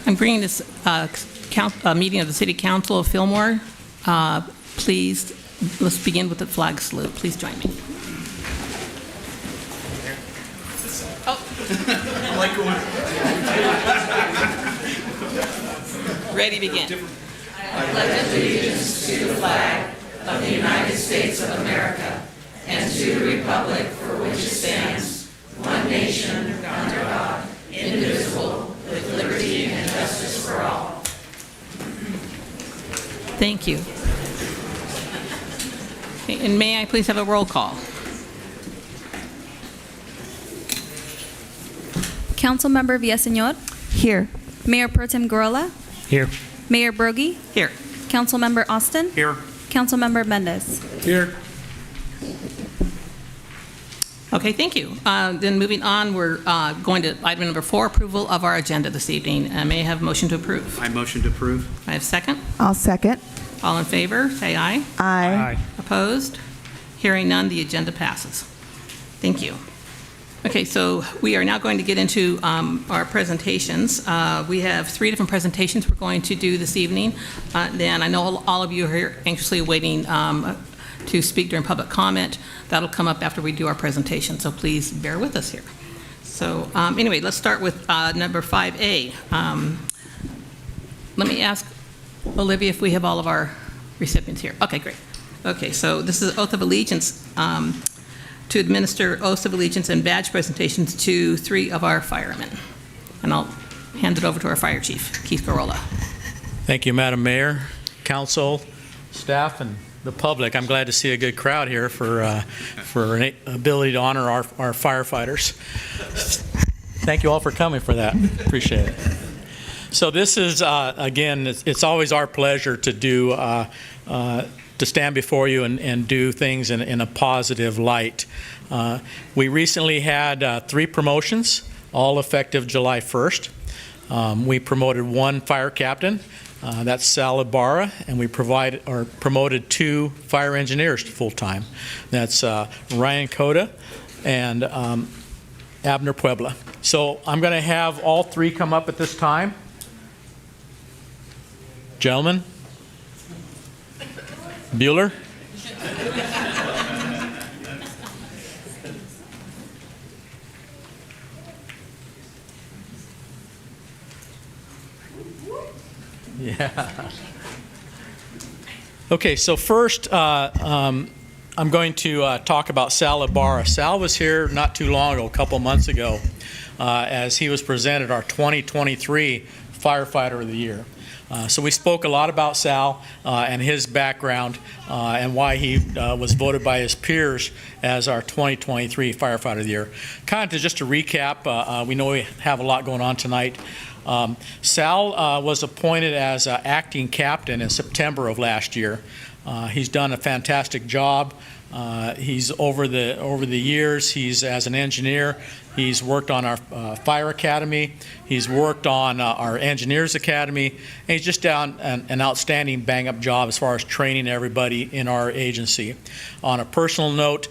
I'm bringing this meeting of the City Council of Fillmore. Please, let's begin with the flag salute. Please join me. Ready, begin. I pledge allegiance to the flag of the United States of America and to the republic for which it stands, one nation, under God, indivisible, with liberty and justice for all. Thank you. And may I please have a roll call? Councilmember Villaseñor. Here. Mayor Pro Tem Gurrola. Here. Mayor Brogy. Here. Councilmember Austin. Here. Councilmember Mendez. Here. Okay, thank you. Then moving on, we're going to item number 4, approval of our agenda this evening. May I have a motion to approve? I motion to approve. I have a second. I'll second. All in favor, say aye. Aye. Opposed? Hearing none, the agenda passes. Thank you. Okay, so we are now going to get into our presentations. We have 3 different presentations we're going to do this evening. Then I know all of you are here anxiously waiting to speak during public comment. That'll come up after we do our presentation, so please bear with us here. So anyway, let's start with number 5A. Let me ask Olivia if we have all of our recipients here. Okay, great. Okay, so this is oath of allegiance, to administer oaths of allegiance and badge presentations to 3 of our firemen. And I'll hand it over to our fire chief, Keith Gurrola. Thank you, Madam Mayor, council, staff, and the public. I'm glad to see a good crowd here for an ability to honor our firefighters. Thank you all for coming for that. Appreciate it. So this is, again, it's always our pleasure to do to stand before you and do things in a positive light. We recently had 3 promotions, all effective July 1st. We promoted 1 fire captain, that's Sal Ibarra, and we promoted 2 fire engineers to full-time. That's Ryan Cota and Abner Puebla. So I'm going to have all 3 come up at this time. Gentlemen. Bueller? Yeah. Okay, so first I'm going to talk about Sal Ibarra. Sal was here not too long ago, a couple months ago, as he was presented our 2023 Firefighter of the Year. So we spoke a lot about Sal and his background and why he was voted by his peers as our 2023 Firefighter of the Year. Kind of just to recap, we know we have a lot going on tonight. Sal was appointed as acting captain in September of last year. He's done a fantastic job. He's over the years, he's as an engineer, he's worked on our fire academy, he's worked on our engineers academy, and he's just done an outstanding bang-up job as far as training everybody in our agency. On a personal note,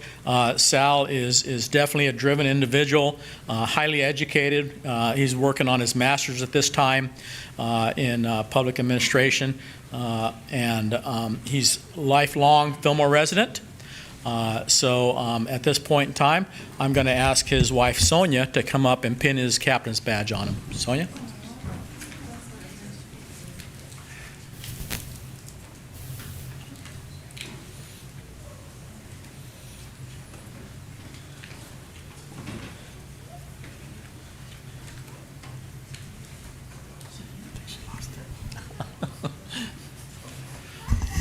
Sal is definitely a driven individual, highly educated. He's working on his master's at this time in public administration, and he's lifelong Fillmore resident. So at this point in time, I'm going to ask his wife, Sonia, to come up and pin his captain's badge on him. Sonia?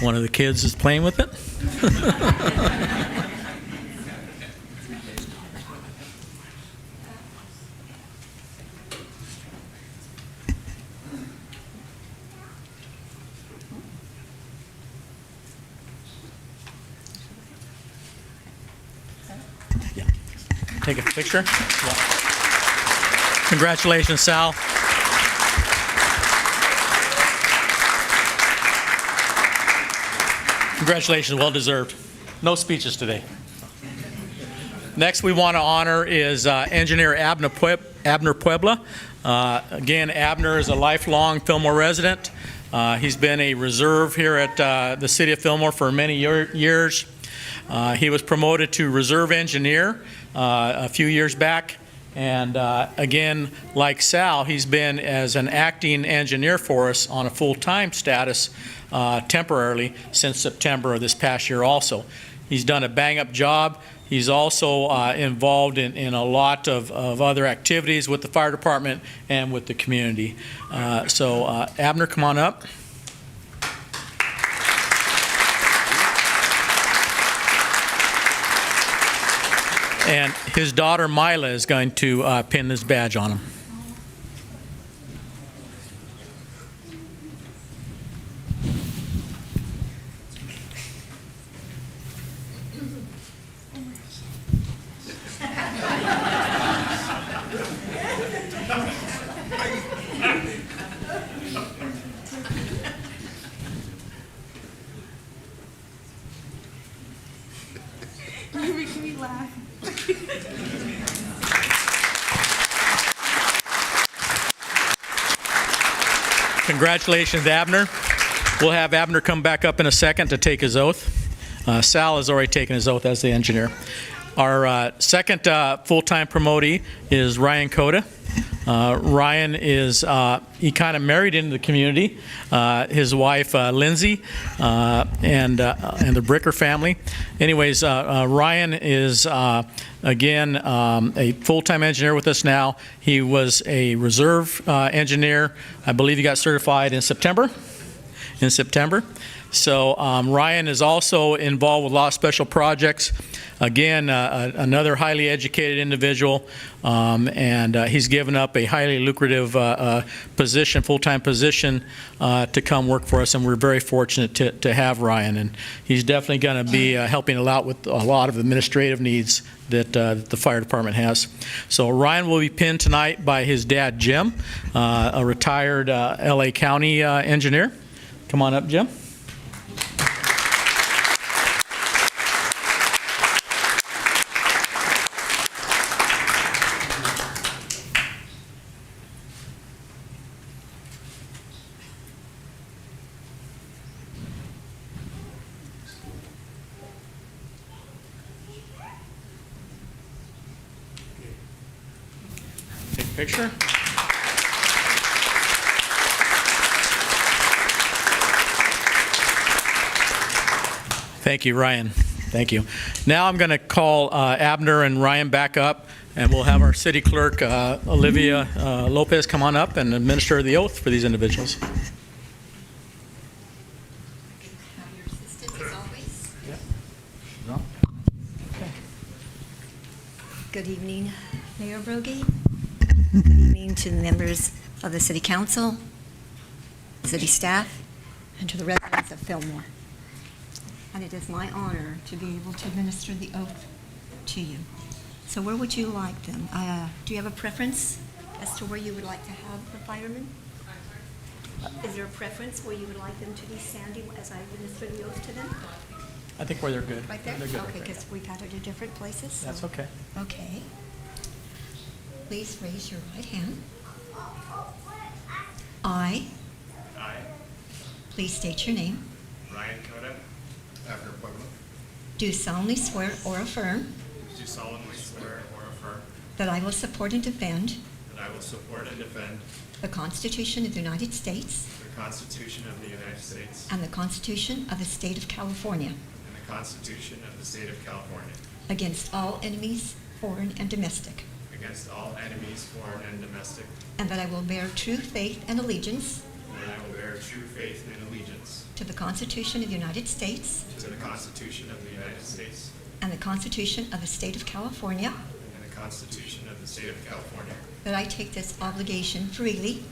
One of the kids is playing with it. Yeah. Take a picture. Yeah. Congratulations, Sal. Congratulations, well deserved. No speeches today. Next we want to honor is engineer Abner Puebla. Again, Abner is a lifelong Fillmore resident. He's been a reserve here at the city of Fillmore for many years. He was promoted to reserve engineer a few years back. And again, like Sal, he's been as an acting engineer for us on a full-time status temporarily since September of this past year also. He's done a bang-up job. He's also involved in a lot of other activities with the fire department and with the community. So Abner, come on up. And his daughter Mila is going to pin this badge on him. Congratulations, Abner. We'll have Abner come back up in a second to take his oath. Sal has already taken his oath as the engineer. Our second full-time promotee is Ryan Coda. Ryan is, he kind of married into the community. His wife, Lindsay, and the Bricker family. Anyways, Ryan is, again, a full-time engineer with us now. He was a reserve engineer. I believe he got certified in September. So Ryan is also involved with a lot of special projects. Again, another highly educated individual, and he's given up a highly lucrative position, full-time position, to come work for us, and we're very fortunate to have Ryan. And he's definitely going to be helping a lot with a lot of administrative needs that the fire department has. So Ryan will be pinned tonight by his dad, Jim, a retired LA County engineer. Come on up, Jim. Take a picture. Thank you, Ryan. Thank you. Now I'm going to call Abner and Ryan back up, and we'll have our city clerk, Olivia Lopez, come on up and administer the oath for these individuals. Have your assistance as always. No? Good evening, Mayor Brogy. Good evening to the members of the City Council, city staff, and to the residents of Fillmore. And it is my honor to be able to administer the oath to you. So where would you like them? Do you have a preference as to where you would like to have the firemen? Is there a preference where you would like them to be standing as I administer the oath to them? I think where they're good. Right there? They're good. Okay, because we've had it at different places. So. That's okay. Okay. Please raise your right hand. I, please state your name, Ryan Coda, Abner Pueblo, do solemnly swear or affirm do solemnly swear or affirm that I will support and defend that I will support and defend the Constitution of the United States the Constitution of the United States and the Constitution of the State of California and the Constitution of the State of California against all enemies, foreign and domestic, against all enemies, foreign and domestic, and that I will bear true faith and allegiance and that I will bear true faith and allegiance to the Constitution of the United States to the Constitution of the United States and the Constitution of the State of California, and the Constitution of the State of California, that I take this obligation freely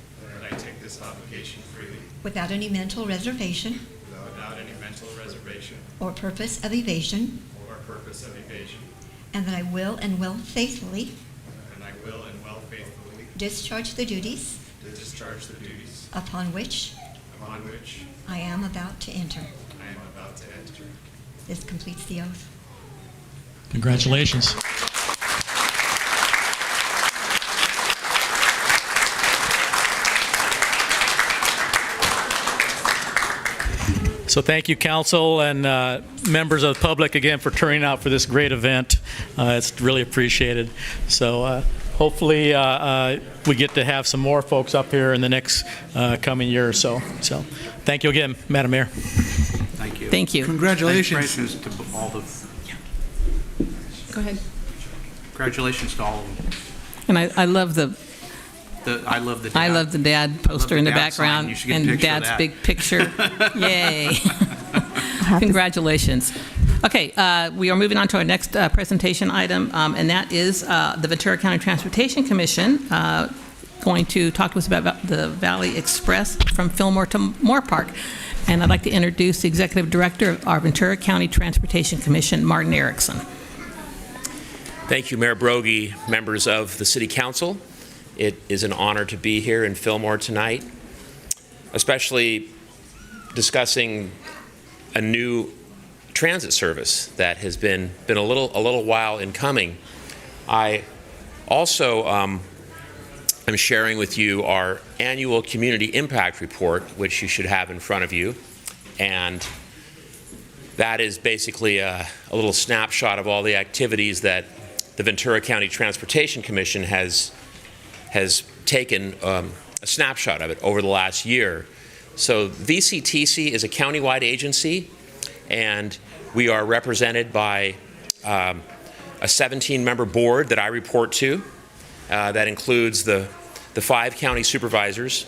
that I take this obligation freely without any mental reservation without any mental reservation or purpose of evasion, or purpose of evasion, and that I will and will faithfully and I will and will faithfully discharge the duties discharge the duties upon which upon which I am about to enter. I am about to enter. This completes the oath. Congratulations. So thank you, council, and members of the public again for turning out for this great event. It's really appreciated. So hopefully we get to have some more folks up here in the next coming year or so. So thank you again, Madam Mayor. Thank you. Thank you. Congratulations to all the, Go ahead. congratulations to all of them. And I love the I love the I love the dad poster in the dad sign. background You should get a and picture of dad's that. big picture. Yay. Congratulations. Okay, we are moving on to our next presentation item, and that is the Ventura County Transportation Commission going to talk to us about the Valley Express from Fillmore to Moore Park. And I'd like to introduce the Executive Director of our Ventura County Transportation Commission, Martin Erickson. Thank you, Mayor Broggie, members of the City Council. It is an honor to be here in Fillmore tonight, especially discussing a new transit service that has been a little while in coming. I also am sharing with you our annual Community Impact Report, which you should have in front of you, and that is basically a little snapshot of all the activities that the Ventura County Transportation Commission has taken a snapshot of it over the last year. So VCTC is a countywide agency, and we are represented by a 17-member board that I report to. That includes the 5 county supervisors,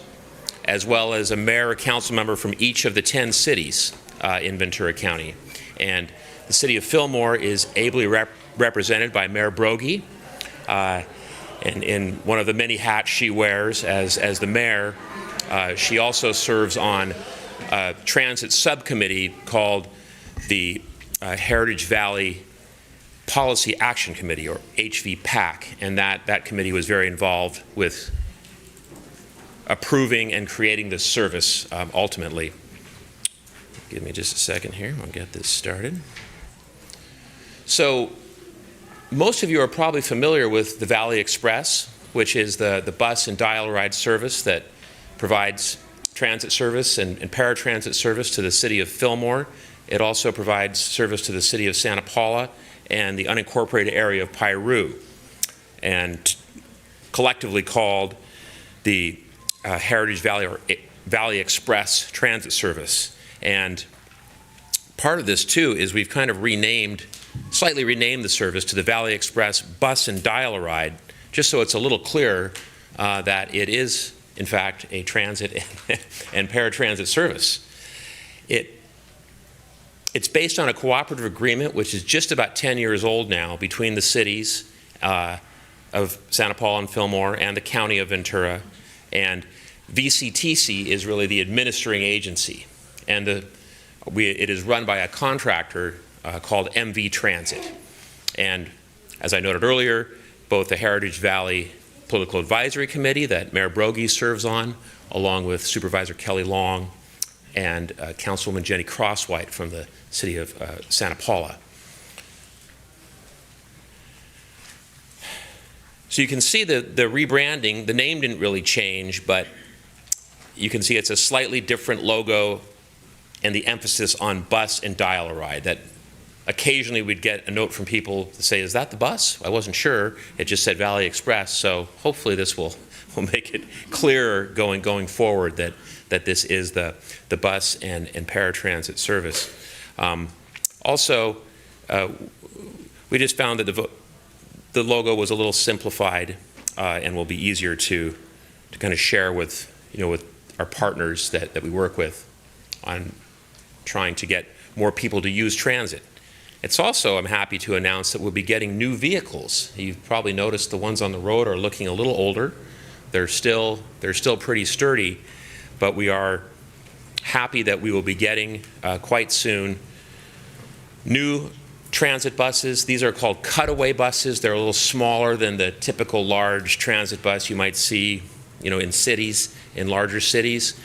as well as a mayor or council member from each of the 10 cities in Ventura County. And the city of Fillmore is ably represented by Mayor Broggie. And in one of the many hats she wears as the mayor, she also serves on a transit subcommittee called the Heritage Valley Policy Action Committee, or HVPAC, and that committee was very involved with approving and creating this service ultimately. Give me just a second here, I'll get this started. So, most of you are probably familiar with the Valley Express, which is the bus and dial-a-ride service that provides transit service and paratransit service to the city of Fillmore. It also provides service to the city of Santa Paula and the unincorporated area of Piru, and collectively called the Heritage Valley or Valley Express Transit Service. And part of this, too, is we've kind of slightly renamed the service to the Valley Express Bus and Dial-a-Ride, just so it's a little clearer that it is, in fact, a transit and paratransit service. It's based on a cooperative agreement, which is just about 10 years old now, between the cities of Santa Paula and Fillmore and the county of Ventura. And VCTC is really the administering agency. And it is run by a contractor called MV Transit. And as I noted earlier, both the Heritage Valley Political Advisory Committee that Mayor Broggie serves on, along with Supervisor Kelly Long and Councilwoman Jenny Crosswhite from the city of Santa Paula. So you can see the rebranding. The name didn't really change, but you can see it's a slightly different logo and the emphasis on bus and dial-a-ride. That occasionally we'd get a note from people to say, is that the bus? I wasn't sure. It just said Valley Express. So hopefully this will make it clearer going forward that this is the bus and paratransit service. Also, we just found that the logo was a little simplified and will be easier to kind of share with our partners that we work with on trying to get more people to use transit. It's also, I'm happy to announce, that we'll be getting new vehicles. You've probably noticed the ones on the road are looking a little older. They're still pretty sturdy, but we are happy that we will be getting quite soon new transit buses. These are called cutaway buses. They're a little smaller than the typical large transit bus you might see, in cities, in larger cities.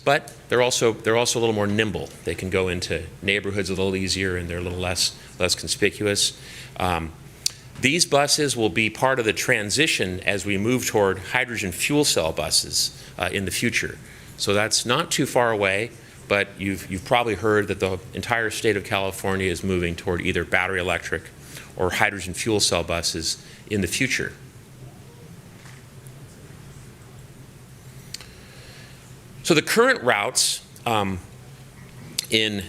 But they're also a little more nimble. They can go into neighborhoods a little easier, and they're a little less conspicuous. These buses will be part of the transition as we move toward hydrogen fuel cell buses in the future. So that's not too far away, but you've probably heard that the entire state of California is moving toward either battery electric or hydrogen fuel cell buses in the future. So the current routes in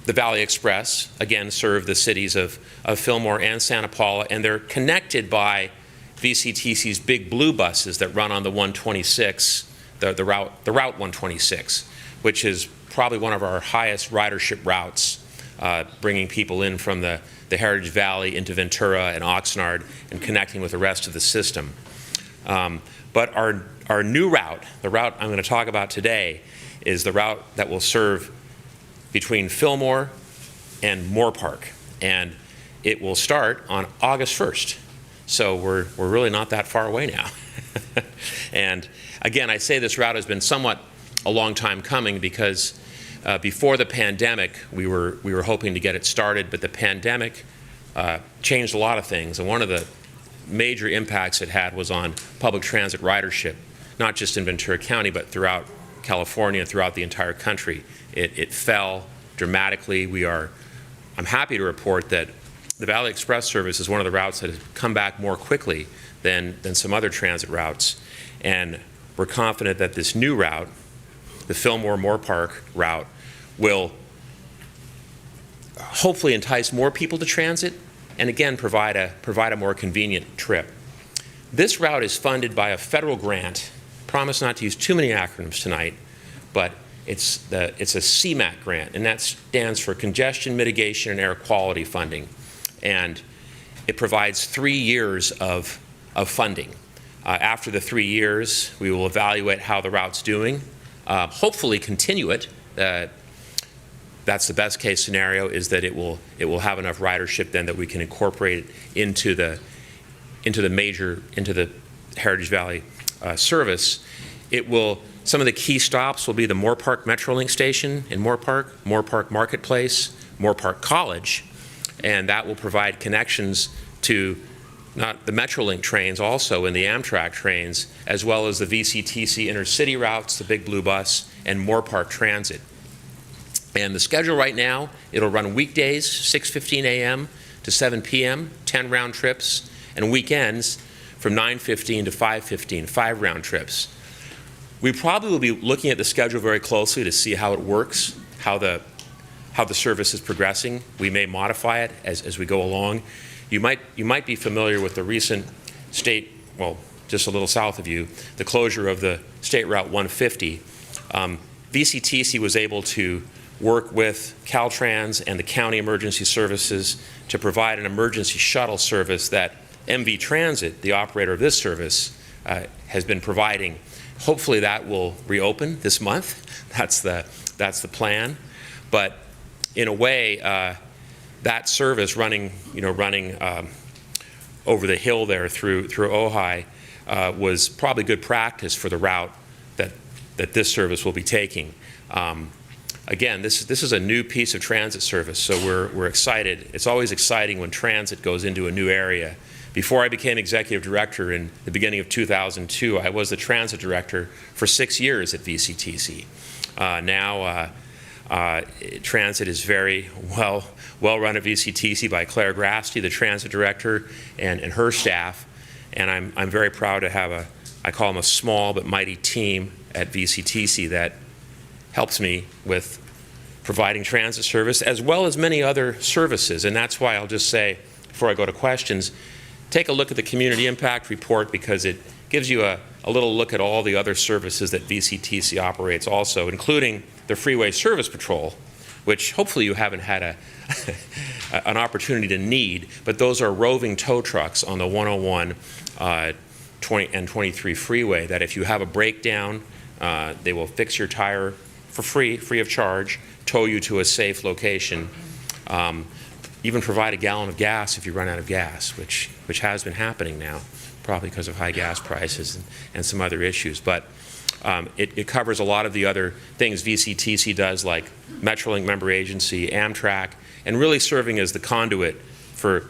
the Valley Express, again, serve the cities of Fillmore and Santa Paula, and they're connected by VCTC's big blue buses that run on the 126, the route 126, which is probably one of our highest ridership routes, bringing people in from the Heritage Valley into Ventura and Oxnard and connecting with the rest of the system. But our new route, the route I'm going to talk about today, is the route that will serve between Fillmore and Moorpark, and it will start on August 1st. So we're really not that far away now. And again, I say this route has been somewhat a long time coming because before the pandemic, we were hoping to get it started, but the pandemic changed a lot of things, and one of the major impacts it had was on public transit ridership, not just in Ventura County, but throughout California and throughout the entire country. It fell dramatically. I'm happy to report that the Valley Express service is one of the routes that has come back more quickly than some other transit routes. And we're confident that this new route, the Fillmore-Moorpark route, will hopefully entice more people to transit and again provide a more convenient trip. This route is funded by a federal grant. Promise not to use too many acronyms tonight, but it's a CMAQ grant, and that stands for Congestion Mitigation and Air Quality Funding. And it provides 3 years of funding. After the 3 years, we will evaluate how the route's doing, hopefully continue it. That's the best case scenario, is that it will have enough ridership then that we can incorporate it into the Heritage Valley service. Some of the key stops will be the Moorpark Metrolink station in Moorpark Marketplace, Moorpark College, and that will provide connections to not the Metrolink trains also and the Amtrak trains, as well as the VCTC intercity routes, the Big Blue Bus, and Moorpark Transit. And the schedule right now, it'll run weekdays, 6:15 a.m. to 7 p.m., 10 round trips, and weekends from 9:15 to 5:15, 5 round trips. We probably will be looking at the schedule very closely to see how it works, how the service is progressing. We may modify it as we go along. You might be familiar with the recent state, well, just a little south of you, the closure of the State Route 150. VCTC was able to work with Caltrans and the county emergency services to provide an emergency shuttle service that MV Transit, the operator of this service, has been providing. Hopefully that will reopen this month. That's the plan. But in a way, that service running over the hill there through Ojai was probably good practice for the route that this service will be taking. Again, this is a new piece of transit service, so we're excited. It's always exciting when transit goes into a new area. Before I became executive director in the beginning of 2002, I was the transit director for 6 years at VCTC. Now, transit is very well run at VCTC by Claire Grasty, the transit director, and her staff. And I'm very proud to have I call them a small but mighty team at VCTC that helps me with providing transit service as well as many other services. And that's why I'll just say, before I go to questions, take a look at the Community Impact Report, because it gives you a little look at all the other services that VCTC operates also, including the Freeway Service Patrol, which hopefully you haven't had an opportunity to need, but those are roving tow trucks on the 101 and 23 freeway that if you have a breakdown, they will fix your tire for free of charge, tow you to a safe location, even provide a gallon of gas if you run out of gas, which has been happening now, probably because of high gas prices and some other issues. But it covers a lot of the other things VCTC does, like Metrolink member agency, Amtrak, and really serving as the conduit for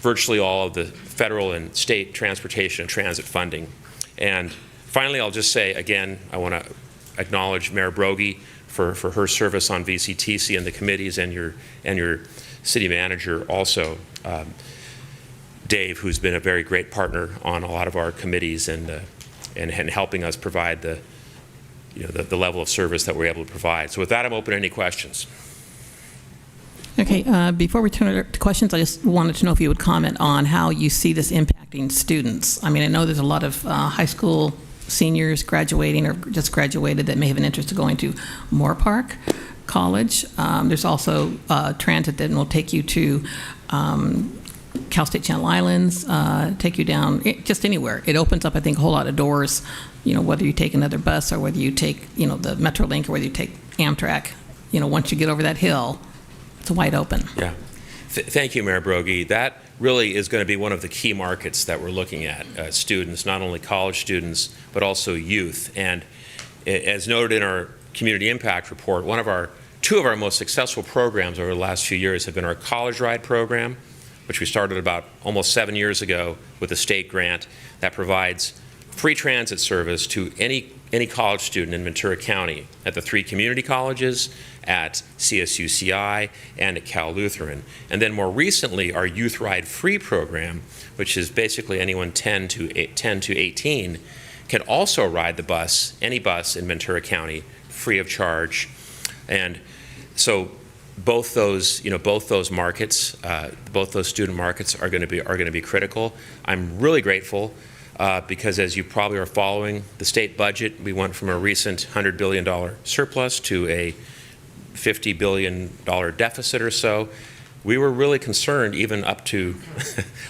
virtually all of the federal and state transportation and transit funding. And finally, I'll just say, again, I want to acknowledge Mayor Broggie for her service on VCTC and the committees, and your city manager also, Dave, who's been a very great partner on a lot of our committees and helping us provide the level of service that we're able to provide. So with that, I'm open to any questions. Okay, before we turn it to questions, I just wanted to know if you would comment on how you see this impacting students. I mean, I know there's a lot of high school seniors graduating or just graduated that may have an interest in going to Moore Park College. There's also transit that will take you to Cal State Channel Islands, take you down, just anywhere. It opens up, I think, a whole lot of doors, whether you take another bus or whether you take, the Metrolink or whether you take Amtrak. Once you get over that hill, it's wide open. Yeah. Thank you, Mayor Broggie. That really is going to be one of the key markets that we're looking at, students, not only college students, but also youth. And as noted in our Community Impact Report, two of our most successful programs over the last few years have been our College Ride program, which we started about almost 7 years ago with a state grant that provides free transit service to any college student in Ventura County at the 3 community colleges, at CSUCI, and at Cal Lutheran. And then more recently, our Youth Ride Free program, which is basically anyone 10 to 18, can also ride the bus, any bus in Ventura County, free of charge. And so both those markets, both those student markets are going to be critical. I'm really grateful because, as you probably are following, the state budget, we went from a recent $100 billion surplus to a $50 billion deficit or so. We were really concerned, even up to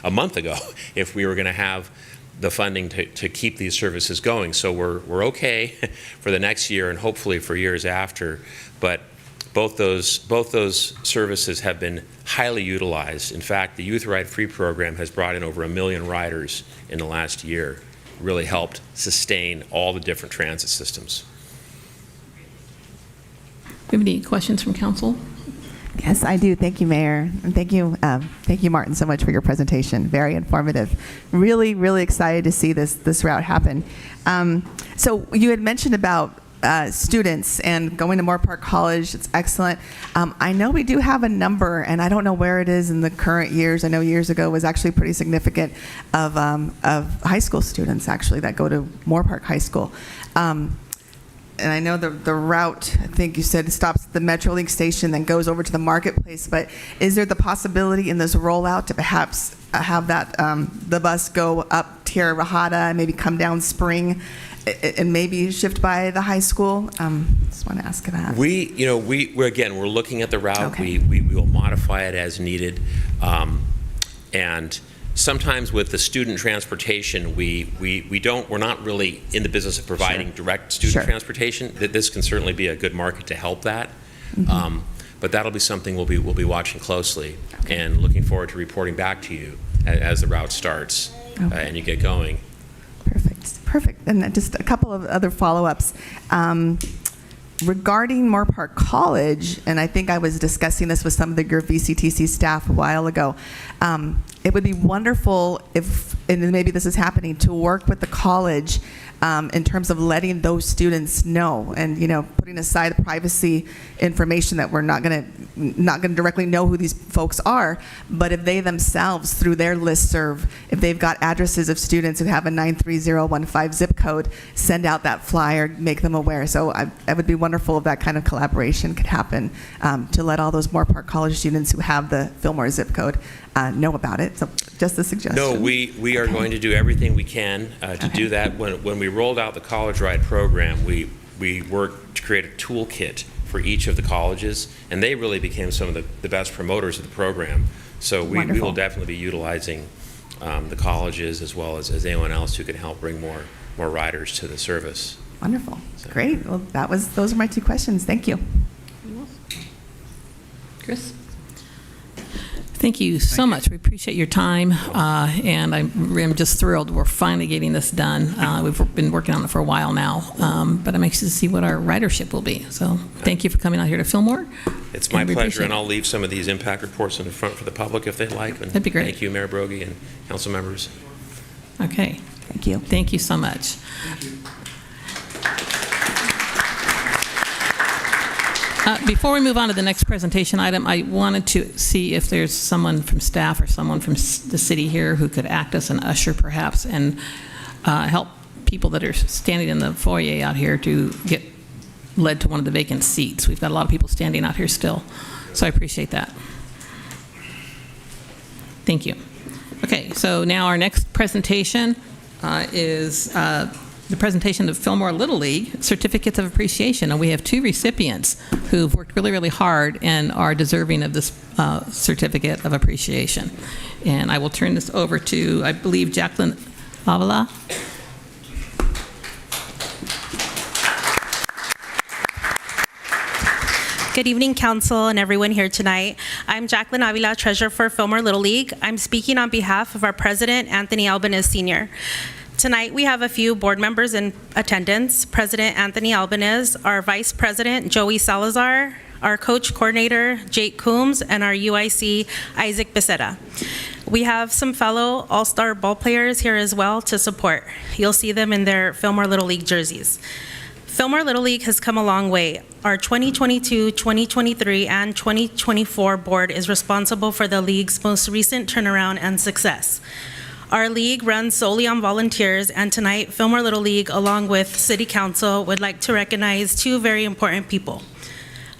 a month ago, if we were going to have the funding to keep these services going. So we're okay for the next year and hopefully for years after. But both those services have been highly utilized. In fact, the Youth Ride Free program has brought in over 1 million riders in the last year. Really helped sustain all the different transit systems. Do you have any questions from council? Yes, I do. Thank you, Mayor. And thank you, Martin, so much for your presentation. Very informative. Really, really excited to see this route happen. So you had mentioned about students and going to Moore Park College. It's excellent. I know we do have a number, and I don't know where it is in the current years. I know years ago was actually pretty significant of high school students, actually, that go to Moore Park High School. And I know the route, I think you said, stops at the Metrolink station, then goes over to the marketplace. But is there the possibility in this rollout to perhaps have that the bus go up Tierra Rajada and maybe come down Spring and maybe shift by the high school? Just want to ask that. We're looking at the route. Okay. We will modify it as needed, and sometimes with the student transportation, we're not really in the business of providing direct student transportation. That this can certainly be a good market to help that. Mm-hmm. But that'll be something we'll be watching closely and looking forward to reporting back to you as the route starts and you get going. Perfect. And then just a couple of other follow-ups. Regarding Moore Park College, and I think I was discussing this with some of your VCTC staff a while ago, it would be wonderful if, and maybe this is happening, to work with the college in terms of letting those students know, and putting aside the privacy information that we're not going to directly know who these folks are, but if they themselves, through their listserv, if they've got addresses of students who have a 93015 zip code, send out that flyer, make them aware. So it would be wonderful if that kind of collaboration could happen to let all those Moore Park College students who have the Fillmore zip code know about it. So just a suggestion. No, we are going to do everything we can to do that. When we rolled out the College Ride program, we worked to create a toolkit for each of the colleges, and they really became some of the best promoters of the program. So we will definitely be utilizing the colleges as well as anyone else who can help bring more riders to the service. Wonderful. So. Great. Well, those are my 2 questions. Thank you. Chris? Thank you so much. We appreciate your time, and I'm just thrilled we're finally getting this done. We've been working on it for a while now, but I'm anxious to see what our ridership will be. So thank you for coming out here to Fillmore. It's my pleasure, and I'll leave some of these impact reports in the front for the public if they'd like. And that'd be great. Thank you, Mayor Broggie and council members. Okay. Thank you. Thank you so much. Before we move on to the next presentation item, I wanted to see if there's someone from staff or someone from the city here who could act as an usher perhaps and help people that are standing in the foyer out here to get led to one of the vacant seats. We've got a lot of people standing out here still, so I appreciate that. Thank you. Okay, so now our next presentation is the presentation of Fillmore Little League Certificates of Appreciation, and we have 2 recipients who've worked really, really hard and are deserving of this Certificate of Appreciation. And I will turn this over to, I believe, Jacqueline Avila. Good evening, Council and everyone here tonight. I'm Jacqueline Avila, Treasurer for Fillmore Little League. I'm speaking on behalf of our President, Anthony Albanese Sr. Tonight, we have a few board members in attendance. President Anthony Albanese, our Vice President, Joey Salazar, our Coach Coordinator, Jake Coombs, and our UIC, Isaac Becerra. We have some fellow All-Star ball players here as well to support. You'll see them in their Fillmore Little League jerseys. Fillmore Little League has come a long way. Our 2022, 2023, and 2024 board is responsible for the league's most recent turnaround and success. Our league runs solely on volunteers, and tonight, Fillmore Little League, along with City Council, would like to recognize 2 very important people.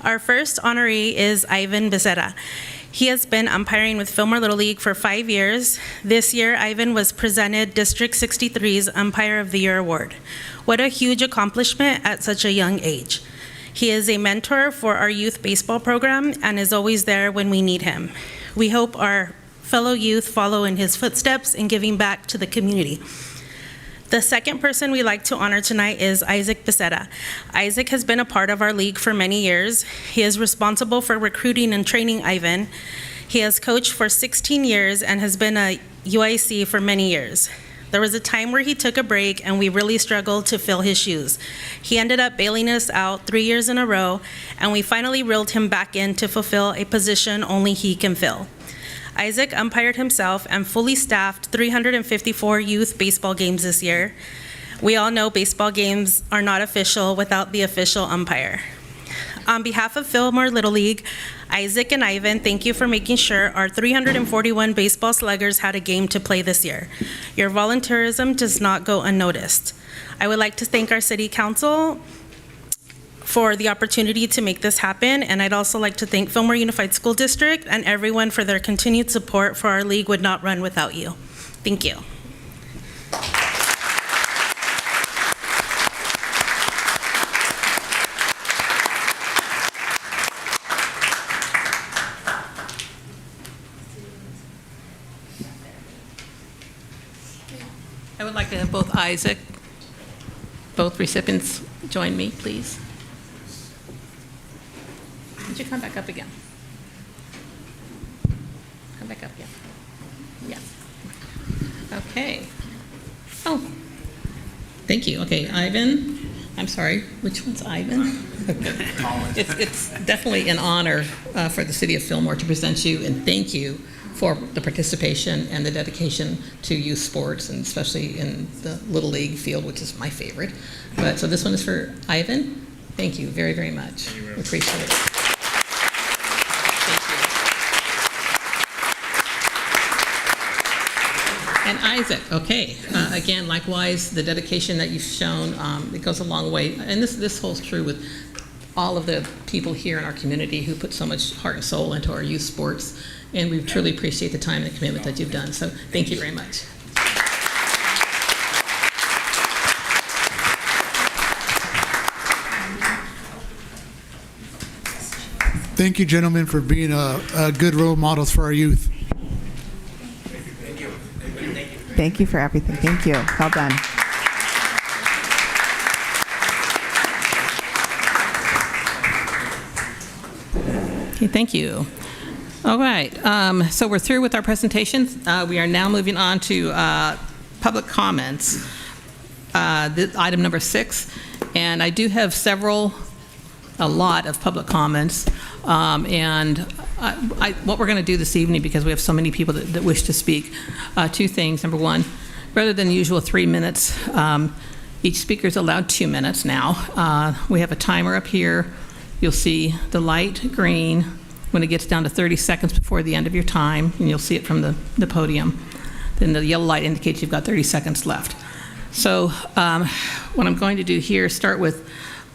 Our first honoree is Ivan Becerra. He has been umpiring with Fillmore Little League for 5 years. This year, Ivan was presented District 63's Umpire of the Year Award. What a huge accomplishment at such a young age. He is a mentor for our youth baseball program and is always there when we need him. We hope our fellow youth follow in his footsteps in giving back to the community. The second person we'd like to honor tonight is Isaac Becerra. Isaac has been a part of our league for many years. He is responsible for recruiting and training Ivan. He has coached for 16 years and has been a UIC for many years. There was a time where he took a break and we really struggled to fill his shoes. He ended up bailing us out 3 years in a row, and we finally reeled him back in to fulfill a position only he can fill. Isaac umpired himself and fully staffed 354 youth baseball games this year. We all know baseball games are not official without the official umpire. On behalf of Fillmore Little League, Isaac and Ivan, thank you for making sure our 341 baseball sluggers had a game to play this year. Your volunteerism does not go unnoticed. I would like to thank our City Council for the opportunity to make this happen, and I'd also like to thank Fillmore Unified School District and everyone for their continued support, for our league would not run without you. Thank you. I would like to have both recipients join me, please. Would you come back up again? Come back up again. Yeah. Okay. Oh, thank you. Okay, Ivan. I'm sorry, which one's Ivan? It's definitely an honor for the City of Fillmore to present you, and thank you for the participation and the dedication to youth sports, and especially in the Little League field, which is my favorite. But so this one is for Ivan. Thank you very, very much. We appreciate it. And Isaac, okay. Again, likewise, the dedication that you've shown, it goes a long way. And this holds true with all of the people here in our community who put so much heart and soul into our youth sports. And we truly appreciate the time and the commitment that you've done. So thank you very much. Thank you, gentlemen, for being good role models for our youth. Thank you for everything. Thank you. Well done. Okay, thank you. All right, so we're through with our presentations. We are now moving on to public comments, item number 6. And I do have a lot of public comments. And what we're going to do this evening, because we have so many people that wish to speak, 2 things. Number 1, rather than the usual 3 minutes, each speaker is allowed 2 minutes now. We have a timer up here, you'll see the light green when it gets down to 30 seconds before the end of your time, and you'll see it from the podium. Then the yellow light indicates you've got 30 seconds left. So what I'm going to do here is start with,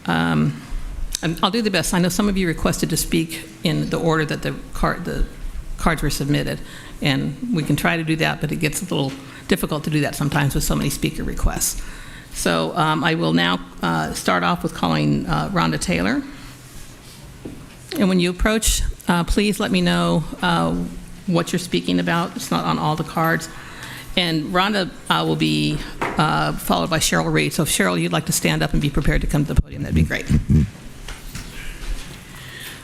I'll do the best. I know some of you requested to speak in the order that the cards were submitted, and we can try to do that, but it gets a little difficult to do that sometimes with so many speaker requests. So I will now start off with calling Rhonda Taylor. And when you approach, please let me know what you're speaking about. It's not on all the cards. And Rhonda will be followed by Cheryl Reed. So if Cheryl, you'd like to stand up and be prepared to come to the podium, that'd be great.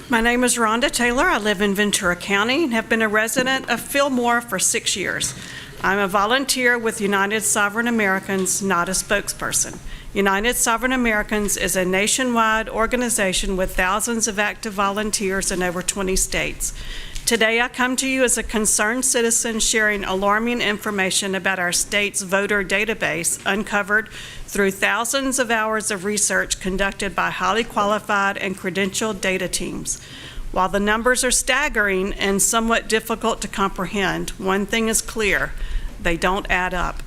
My name is Rhonda Taylor. I live in Ventura County and have been a resident of Fillmore for 6 years. I'm a volunteer with United Sovereign Americans, not a spokesperson. United Sovereign Americans is a nationwide organization with thousands of active volunteers in over 20 states. Today, I come to you as a concerned citizen sharing alarming information about our state's voter database uncovered through thousands of hours of research conducted by highly qualified and credentialed data teams. While the numbers are staggering and somewhat difficult to comprehend, one thing is clear: they don't add up.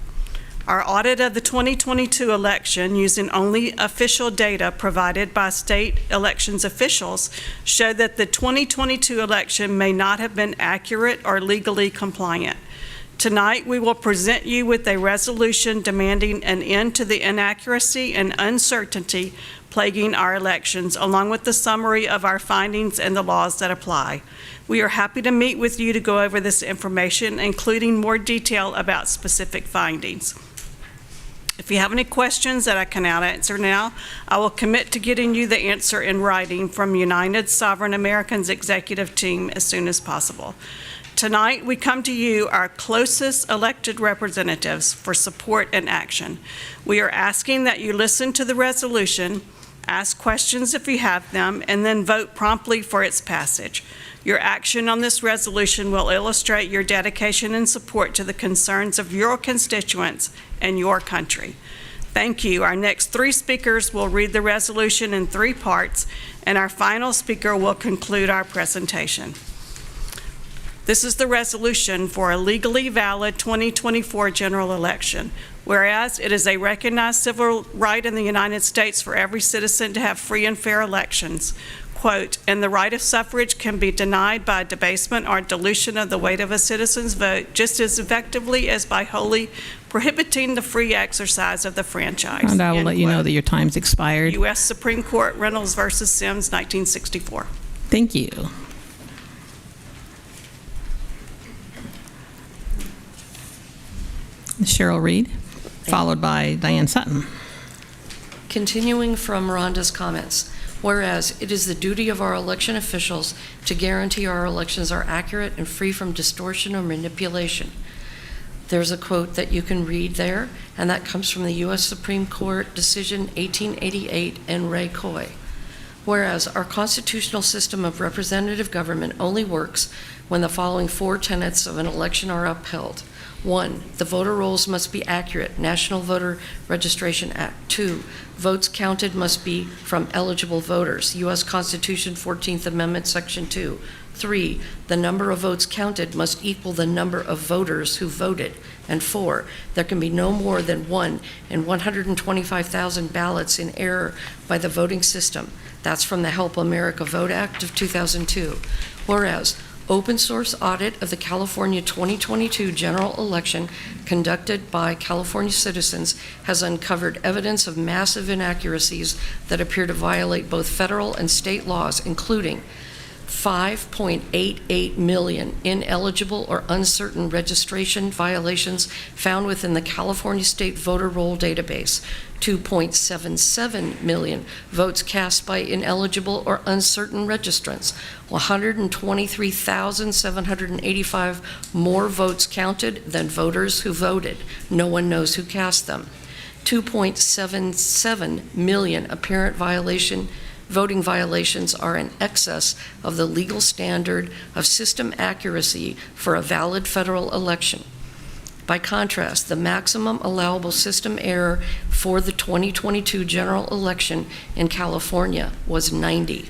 Our audit of the 2022 election, using only official data provided by state elections officials, showed that the 2022 election may not have been accurate or legally compliant. Tonight, we will present you with a resolution demanding an end to the inaccuracy and uncertainty plaguing our elections, along with the summary of our findings and the laws that apply. We are happy to meet with you to go over this information, including more detail about specific findings. If you have any questions that I cannot answer now, I will commit to getting you the answer in writing from United Sovereign Americans executive team as soon as possible. Tonight, we come to you, our closest elected representatives, for support and action. We are asking that you listen to the resolution, ask questions if you have them, and then vote promptly for its passage. Your action on this resolution will illustrate your dedication and support to the concerns of your constituents and your country. Thank you. Our next 3 speakers will read the resolution in 3 parts, and our final speaker will conclude our presentation. This is the resolution for a legally valid 2024 general election. Whereas it is a recognized civil right in the United States for every citizen to have free and fair elections, quote, and the right of suffrage can be denied by debasement or dilution of the weight of a citizen's vote just as effectively as by wholly prohibiting the free exercise of the franchise. And I will let you know that your time's expired. U.S. Supreme Court, Reynolds versus Sims, 1964. Thank you. Cheryl Reed, followed by Diane Sutton. Continuing from Rhonda's comments, whereas it is the duty of our election officials to guarantee our elections are accurate and free from distortion or manipulation. There's a quote that you can read there, and that comes from the U.S. Supreme Court decision 1888 and Ray Coy. Whereas our constitutional system of representative government only works when the following 4 tenets of an election are upheld. 1, the voter rolls must be accurate, National Voter Registration Act. 2, votes counted must be from eligible voters, U.S. Constitution 14th Amendment, Section 2. 3, the number of votes counted must equal the number of voters who voted. And 4, there can be no more than 1 in 125,000 ballots in error by the voting system. That's from the Help America Vote Act of 2002. Whereas open source audit of the California 2022 general election conducted by California citizens has uncovered evidence of massive inaccuracies that appear to violate both federal and state laws, including 5.88 million ineligible or uncertain registration violations found within the California State Voter Roll database, 2.77 million votes cast by ineligible or uncertain registrants, 123,785 more votes counted than voters who voted. No one knows who cast them. 2.77 million apparent voting violations are in excess of the legal standard of system accuracy for a valid federal election. By contrast, the maximum allowable system error for the 2022 general election in California was 90.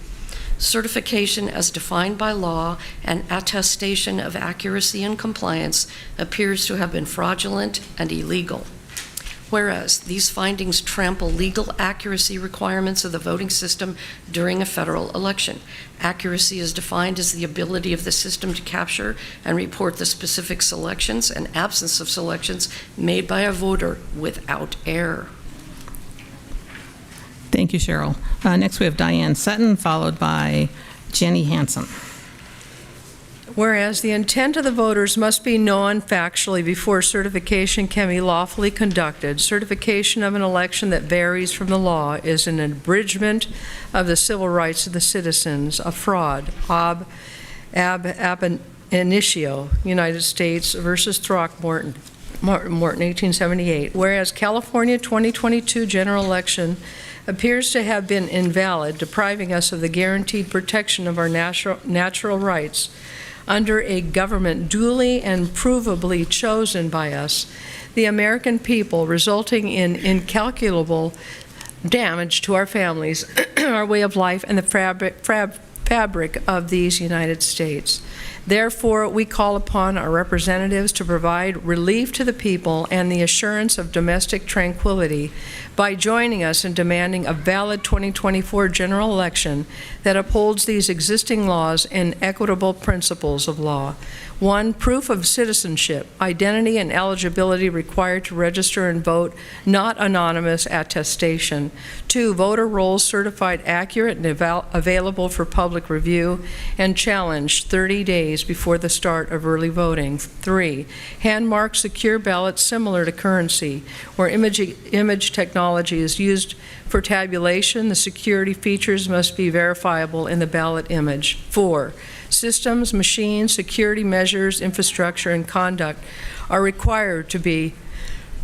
certification as defined by law, and attestation of accuracy and compliance appears to have been fraudulent and illegal. Whereas these findings trample legal accuracy requirements of the voting system during a federal election. Accuracy is defined as the ability of the system to capture and report the specific selections and absence of selections made by a voter without error. Thank you, Cheryl. Next, we have Diane Sutton, followed by Jenny Hansen. Whereas the intent of the voters must be known factually before certification can be lawfully conducted, certification of an election that varies from the law is an abridgment of the civil rights of the citizens, a fraud, ab initio, United States versus Throckmorton, 1878. Whereas California 2022 general election appears to have been invalid, depriving us of the guaranteed protection of our natural rights under a government duly and provably chosen by us, the American people, resulting in incalculable damage to our families, our way of life, and the fabric of these United States. Therefore, we call upon our representatives to provide relief to the people and the assurance of domestic tranquility by joining us in demanding a valid 2024 general election that upholds these existing laws and equitable principles of law. 1, proof of citizenship, identity and eligibility required to register and vote, not anonymous attestation. 2, voter rolls certified accurate and available for public review and challenged 30 days before the start of early voting. 3, hand-marked secure ballots similar to currency, where image technology is used for tabulation. The security features must be verifiable in the ballot image. 4, systems, machines, security measures, infrastructure, and conduct are required to be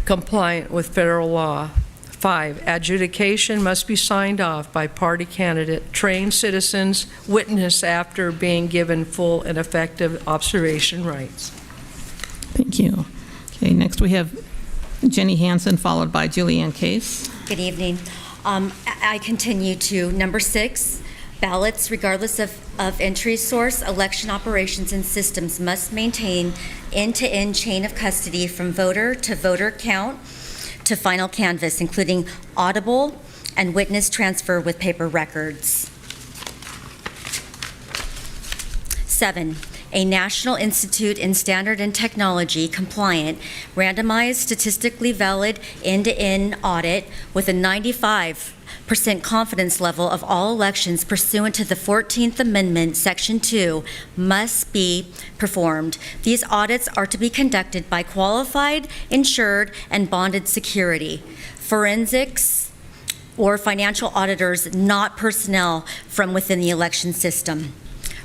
compliant with federal law. 5, adjudication must be signed off by party candidate, trained citizens, witness after being given full and effective observation rights. Thank you. Okay, next we have Jenny Hansen, followed by Julianne Case. Good evening. I continue to number 6. Ballots, regardless of entry source, election operations and systems must maintain end-to-end chain of custody from voter to voter count to final canvass, including audible and witness transfer with paper records. 7, a National Institute in Standard and Technology compliant, randomized, statistically valid end-to-end audit with a 95% confidence level of all elections pursuant to the 14th Amendment, Section 2, must be performed. These audits are to be conducted by qualified, insured, and bonded security, forensics, or financial auditors, not personnel from within the election system.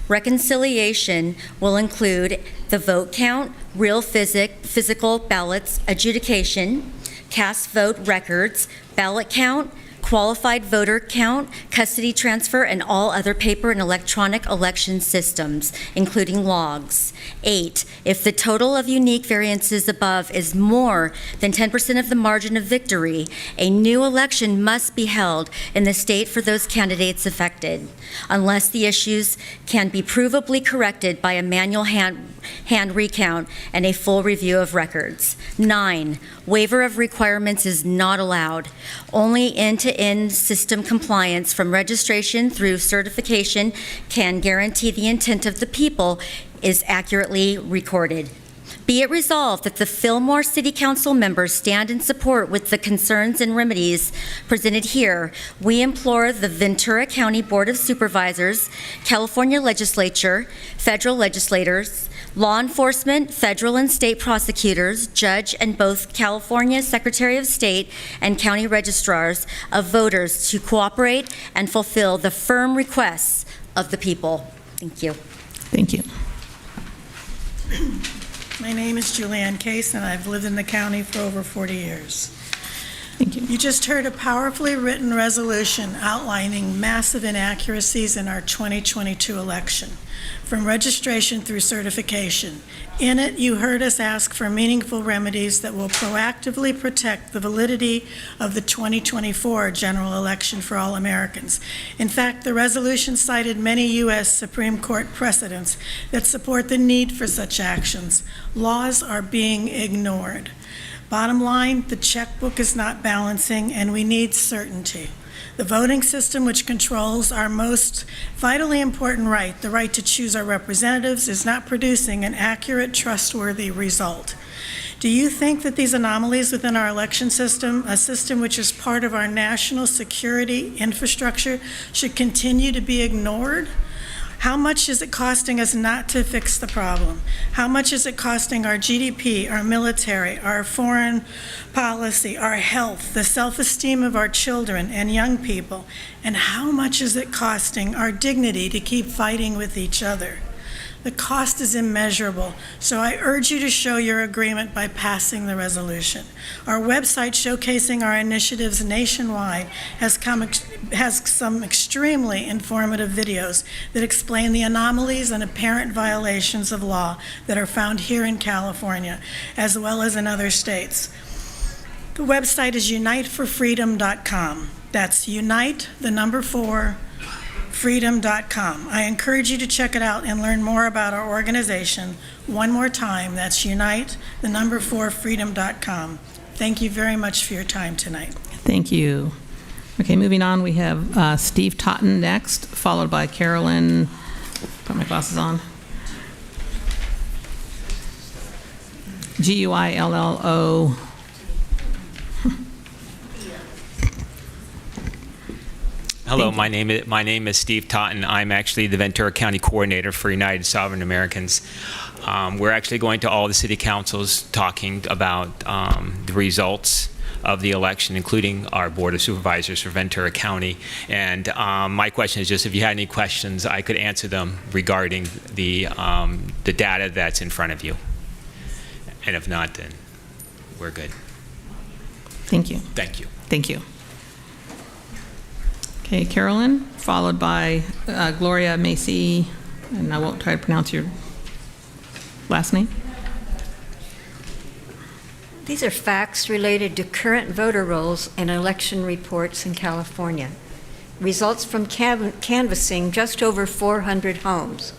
Reconciliation will include the vote count, real physical ballots, adjudication, cast vote records, ballot count, qualified voter count, custody transfer, and all other paper and electronic election systems, including logs. 8, if the total of unique variances above is more than 10% of the margin of victory, a new election must be held in the state for those candidates affected, unless the issues can be provably corrected by a manual hand recount and a full review of records. 9, waiver of requirements is not allowed. Only end-to-end system compliance from registration through certification can guarantee the intent of the people is accurately recorded. Be it resolved that the Fillmore City Council members stand in support with the concerns and remedies presented here. We implore the Ventura County Board of Supervisors, California Legislature, federal legislators, law enforcement, federal and state prosecutors, judge, and both California Secretary of State and county registrars of voters to cooperate and fulfill the firm requests of the people. Thank you. Thank you. My name is Julianne Case, and I've lived in the county for over 40 years. Thank you. You just heard a powerfully written resolution outlining massive inaccuracies in our 2022 election, from registration through certification. In it, you heard us ask for meaningful remedies that will proactively protect the validity of the 2024 general election for all Americans. In fact, the resolution cited many U.S. Supreme Court precedents that support the need for such actions. Laws are being ignored. Bottom line, the checkbook is not balancing, and we need certainty. The voting system, which controls our most vitally important right, the right to choose our representatives, is not producing an accurate, trustworthy result. Do you think that these anomalies within our election system, a system which is part of our national security infrastructure, should continue to be ignored? How much is it costing us not to fix the problem? How much is it costing our GDP, our military, our foreign policy, our health, the self-esteem of our children and young people? And how much is it costing our dignity to keep fighting with each other? The cost is immeasurable, so I urge you to show your agreement by passing the resolution. Our website showcasing our initiatives nationwide has some extremely informative videos that explain the anomalies and apparent violations of law that are found here in California, as well as in other states. The website is uniteforfreedom.com. That's unite, the number 4, freedom.com. I encourage you to check it out and learn more about our organization. One more time, that's unite, the number 4, freedom.com. Thank you very much for your time tonight. Thank you. Okay, moving on, we have Steve Totten next, followed by Carolyn, put my glasses on, Guillo. Hello, my name is Steve Totten. I'm actually the Ventura County Coordinator for United Sovereign Americans. We're actually going to all the city councils talking about the results of the election, including our Board of Supervisors for Ventura County. And my question is just if you had any questions, I could answer them regarding the data that's in front of you. And if not, then we're good. Thank you. Thank you. Thank you. Okay, Carolyn, followed by Gloria Macy, and I won't try to pronounce your last name. These are facts related to current voter rolls and election reports in California. Results from canvassing just over 400 homes.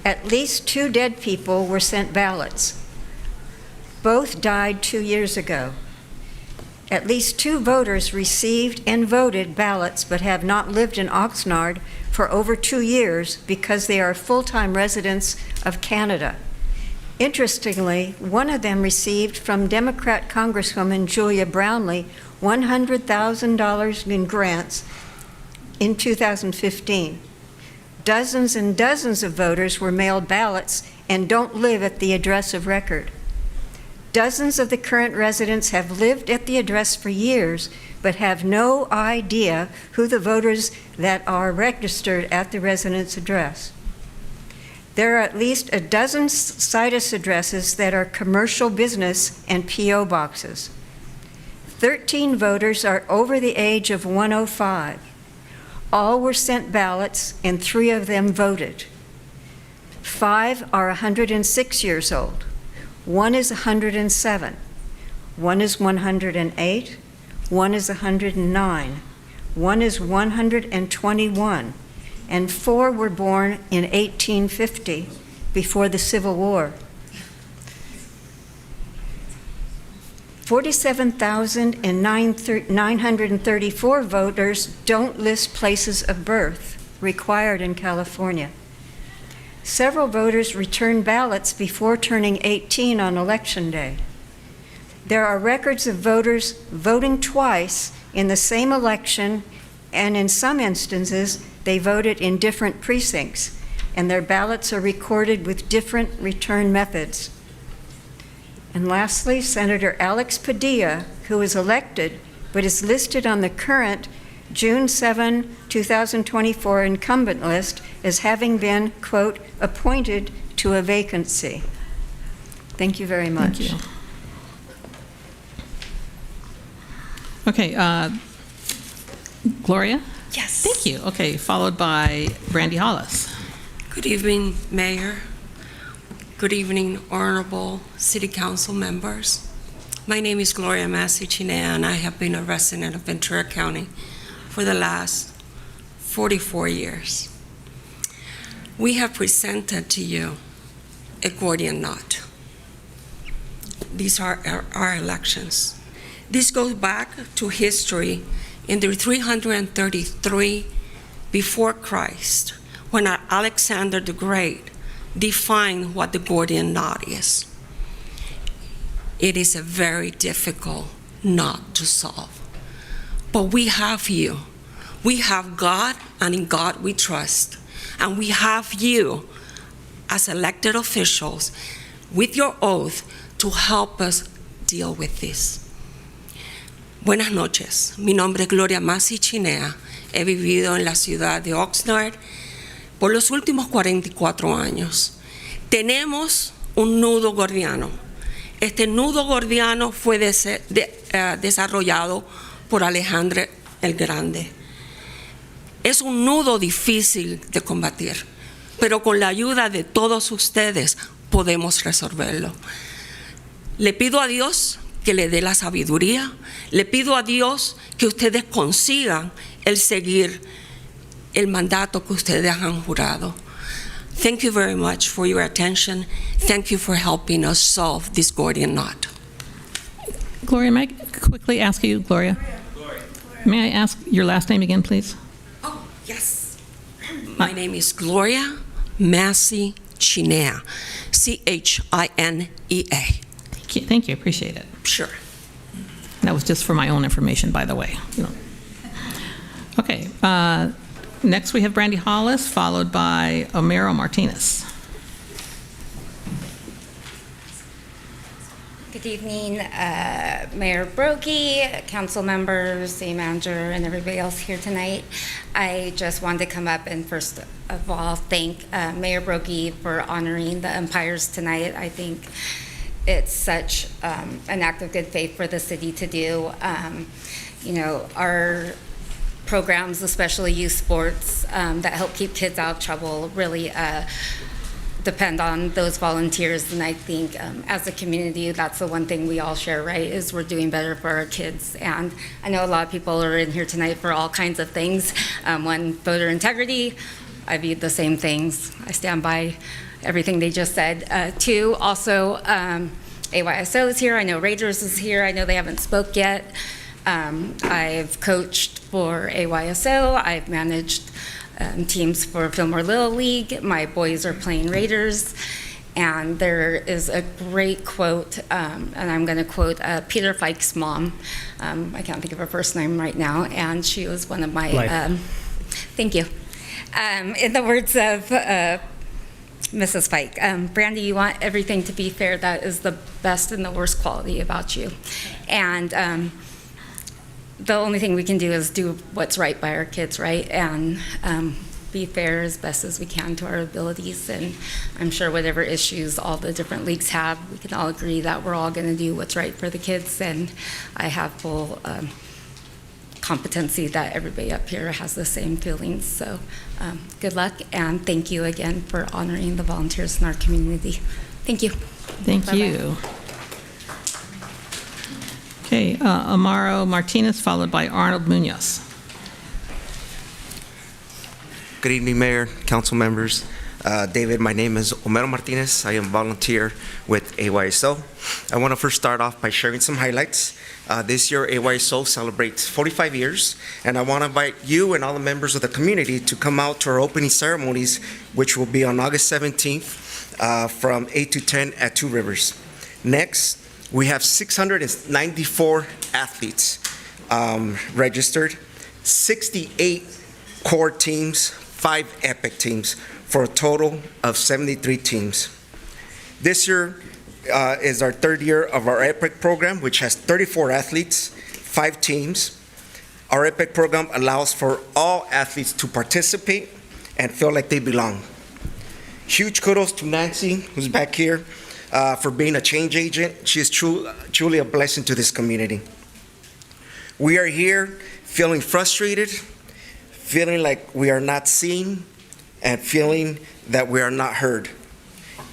At least 2 dead people were sent ballots. Both died 2 years ago. At least 2 voters received and voted ballots but have not lived in Oxnard for over 2 years because they are full-time residents of Canada. Interestingly, one of them received from Democrat Congresswoman Julia Brownley $100,000 in grants in 2015. Dozens and dozens of voters were mailed ballots and don't live at the address of record. Dozens of the current residents have lived at the address for years, but have no idea who the voters that are registered at the residence address. There are at least a dozen situs addresses that are commercial business and P.O. boxes. 13 voters are over the age of 105. All were sent ballots, and 3 of them voted. 5 are 106 years old. 1 is 107, 1 is 108, 1 is 109, 1 is 121, and 4 were born in 1850, before the Civil War. 47,934 voters don't list places of birth required in California. Several voters returned ballots before turning 18 on Election Day. There are records of voters voting twice in the same election, and in some instances, they voted in different precincts, and their ballots are recorded with different return methods. And lastly, Senator Alex Padilla, who was elected but is listed on the current June 7, 2024 incumbent list as having been, quote, appointed to a vacancy. Thank you very much. Thank you. Okay, Gloria? Yes. Thank you. Okay, followed by Brandy Hollis. Good evening, Mayor. Good evening, honorable City Council members. My name is Gloria Massey-Chinea, and I have been a resident of Ventura County for the last 44 years. We have presented to you a Gordian knot. These are our elections. This goes back to history in the 333 before Christ, when Alexander the Great defined what the Gordian knot is. It is a very difficult knot to solve. But we have you. We have God, and in God we trust. And we have you as elected officials with your oath to help us deal with this. Buenas noches. Mi nombre es Gloria Massey-Chinea. He vivido en la ciudad de Oxnard por los últimos 44 años. Tenemos un nudo gordiano. Este nudo gordiano fue desarrollado por Alejandro el Grande. Es un nudo difícil de combatir, pero con la ayuda de todos ustedes podemos resolverlo. Le pido a Dios que le dé la sabiduría. Le pido a Dios que ustedes consigan el seguir el mandato que ustedes han jurado. Thank you very much for your attention. Thank you for helping us solve this Gordian knot. Gloria, may I quickly ask you, Gloria? May I ask your last name again, please? Oh, yes. My name is Gloria Massey-Chinea, C-H-I-N-E-A. Thank you, appreciate it. Sure. That was just for my own information, by the way. Okay, next we have Brandy Hollis, followed by Homero Martinez. Good evening, Mayor Broggie, council members, city manager, and everybody else here tonight. I just wanted to come up and first of all thank Mayor Broggie for honoring the umpires tonight. I think it's such an act of good faith for the city to do. You know, our programs, especially youth sports, that help keep kids out of trouble, really depend on those volunteers. And I think as a community, that's the one thing we all share, right, is we're doing better for our kids. And I know a lot of people are in here tonight for all kinds of things. One, voter integrity. I viewed the same things. I stand by everything they just said. Two, also, AYSO is here. I know Rangers is here. I know they haven't spoke yet. I've coached for AYSO. I've managed teams for Fillmore Little League. My boys are playing Raiders. And there is a great quote, and I'm going to quote Peter Fike's mom. I can't think of her first name right now, and she was one of my, thank you. In the words of Mrs. Fike, Brandy, you want everything to be fair. That is the best and the worst quality about you. And the only thing we can do is do what's right by our kids, right? And be fair as best as we can to our abilities. And I'm sure whatever issues all the different leagues have, we can all agree that we're all going to do what's right for the kids. And I have full competency that everybody up here has the same feelings. So good luck, and thank you again for honoring the volunteers in our community. Thank you. Thank Bye-bye. you. Okay, Amaro Martinez, followed by Arnold Munoz. Good evening, Mayor, council members. David, my name is Homero Martinez. I am a volunteer with AYSO. I want to first start off by sharing some highlights. This year, AYSO celebrates 45 years, and I want to invite you and all the members of the community to come out to our opening ceremonies, which will be on August 17th from 8 to 10 at Two Rivers. Next, we have 694 athletes registered, 68 core teams, 5 epic teams, for a total of 73 teams. This year is our third year of our epic program, which has 34 athletes, 5 teams. Our epic program allows for all athletes to participate and feel like they belong. Huge kudos to Nancy, who's back here, for being a change agent. She is truly a blessing to this community. We are here feeling frustrated, feeling like we are not seen, and feeling that we are not heard.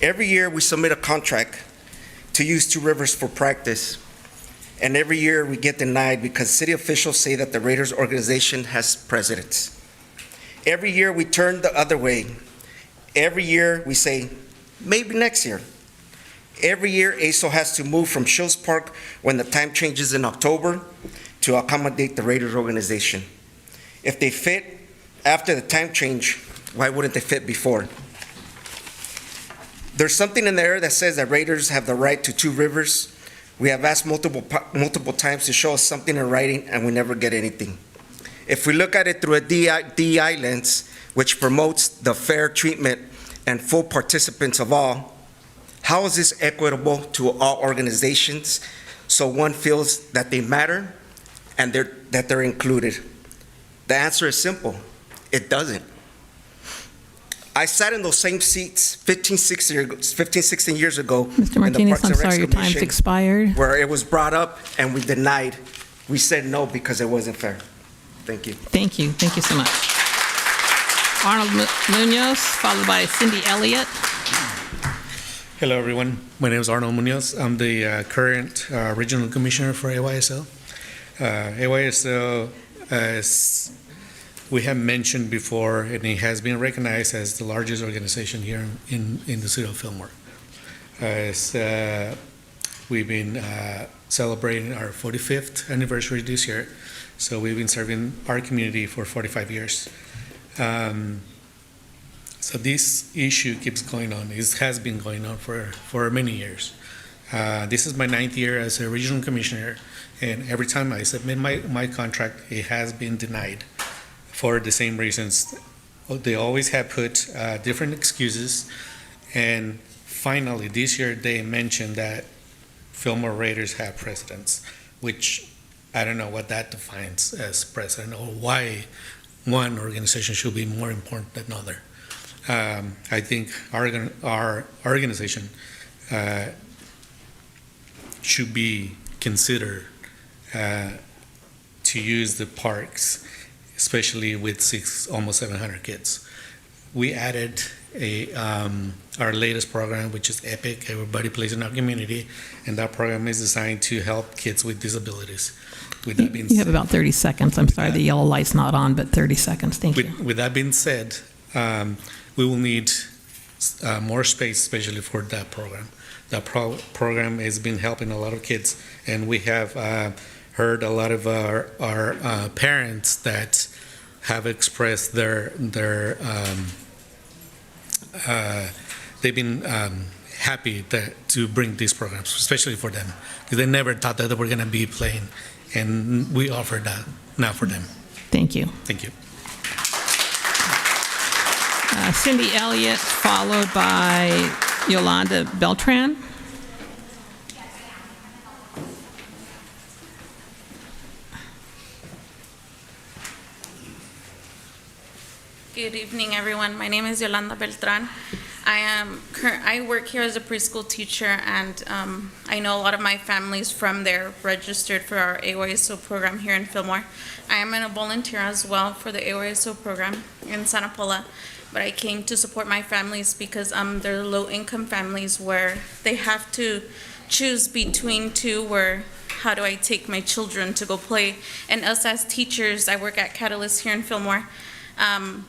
Every year we submit a contract to use Two Rivers for practice, and every year we get denied because city officials say that the Raiders organization has precedence. Every year we turn the other way. Every year we say, maybe next year. Every year ASO has to move from Shields Park when the time changes in October to accommodate the Raiders organization. If they fit after the time change, why wouldn't they fit before? There's something in the air that says that Raiders have the right to Two Rivers. We have asked multiple times to show us something in writing, and we never get anything. If we look at it through a DEI lens, which promotes the fair treatment and full participants of all, how is this equitable to all organizations so one feels that they matter and that they're included? The answer is simple. It doesn't. I sat in those same seats 15, 16 years ago. Mr. Martinez, I'm sorry, your time's expired. Where it was brought up and we denied. We said no because it wasn't fair. Thank you. Thank you. Thank you so much. Arnold Munoz, followed by Cindy Elliott. Hello, everyone. My name is Arnold Munoz. I'm the current regional commissioner for AYSO. AYSO, as we have mentioned before, and it has been recognized as the largest organization here in the city of Fillmore. As we've been celebrating our 45th anniversary this year, so we've been serving our community for 45 years. So this issue keeps going on. It has been going on for many years. This is my 9th year as a regional commissioner, and every time I submit my contract, it has been denied for the same reasons. They always have put different excuses, and finally this year they mentioned that Fillmore Raiders have precedence, which I don't know what that defines as precedent or why one organization should be more important than another. I think our organization should be considered to use the parks, especially with almost 700 kids. We added our latest program, which is EPIC, Everybody Plays in Our Community, and that program is designed to help kids with disabilities. With that being You have about 30 seconds. I'm sorry, the yellow light's not on, but 30 seconds. Thank you. With that being said, we will need more space, especially for that program. That program has been helping a lot of kids, and we have heard a lot of our parents that have expressed they've been happy to bring these programs, especially for them, because they never thought that they were going to be playing, and we offer that now for them. Thank you. Thank you. Cindy Elliott, followed by Yolanda Beltran. Good evening, everyone. My name is Yolanda Beltran. I work here as a preschool teacher, and I know a lot of my families from there registered for our AYSO program here in Fillmore. I am a volunteer as well for the AYSO program in Santa Paula, but I came to support my families because they're low-income families where they have to choose between two, where how do I take my children to go play? And us as teachers, I work at Catalyst here in Fillmore,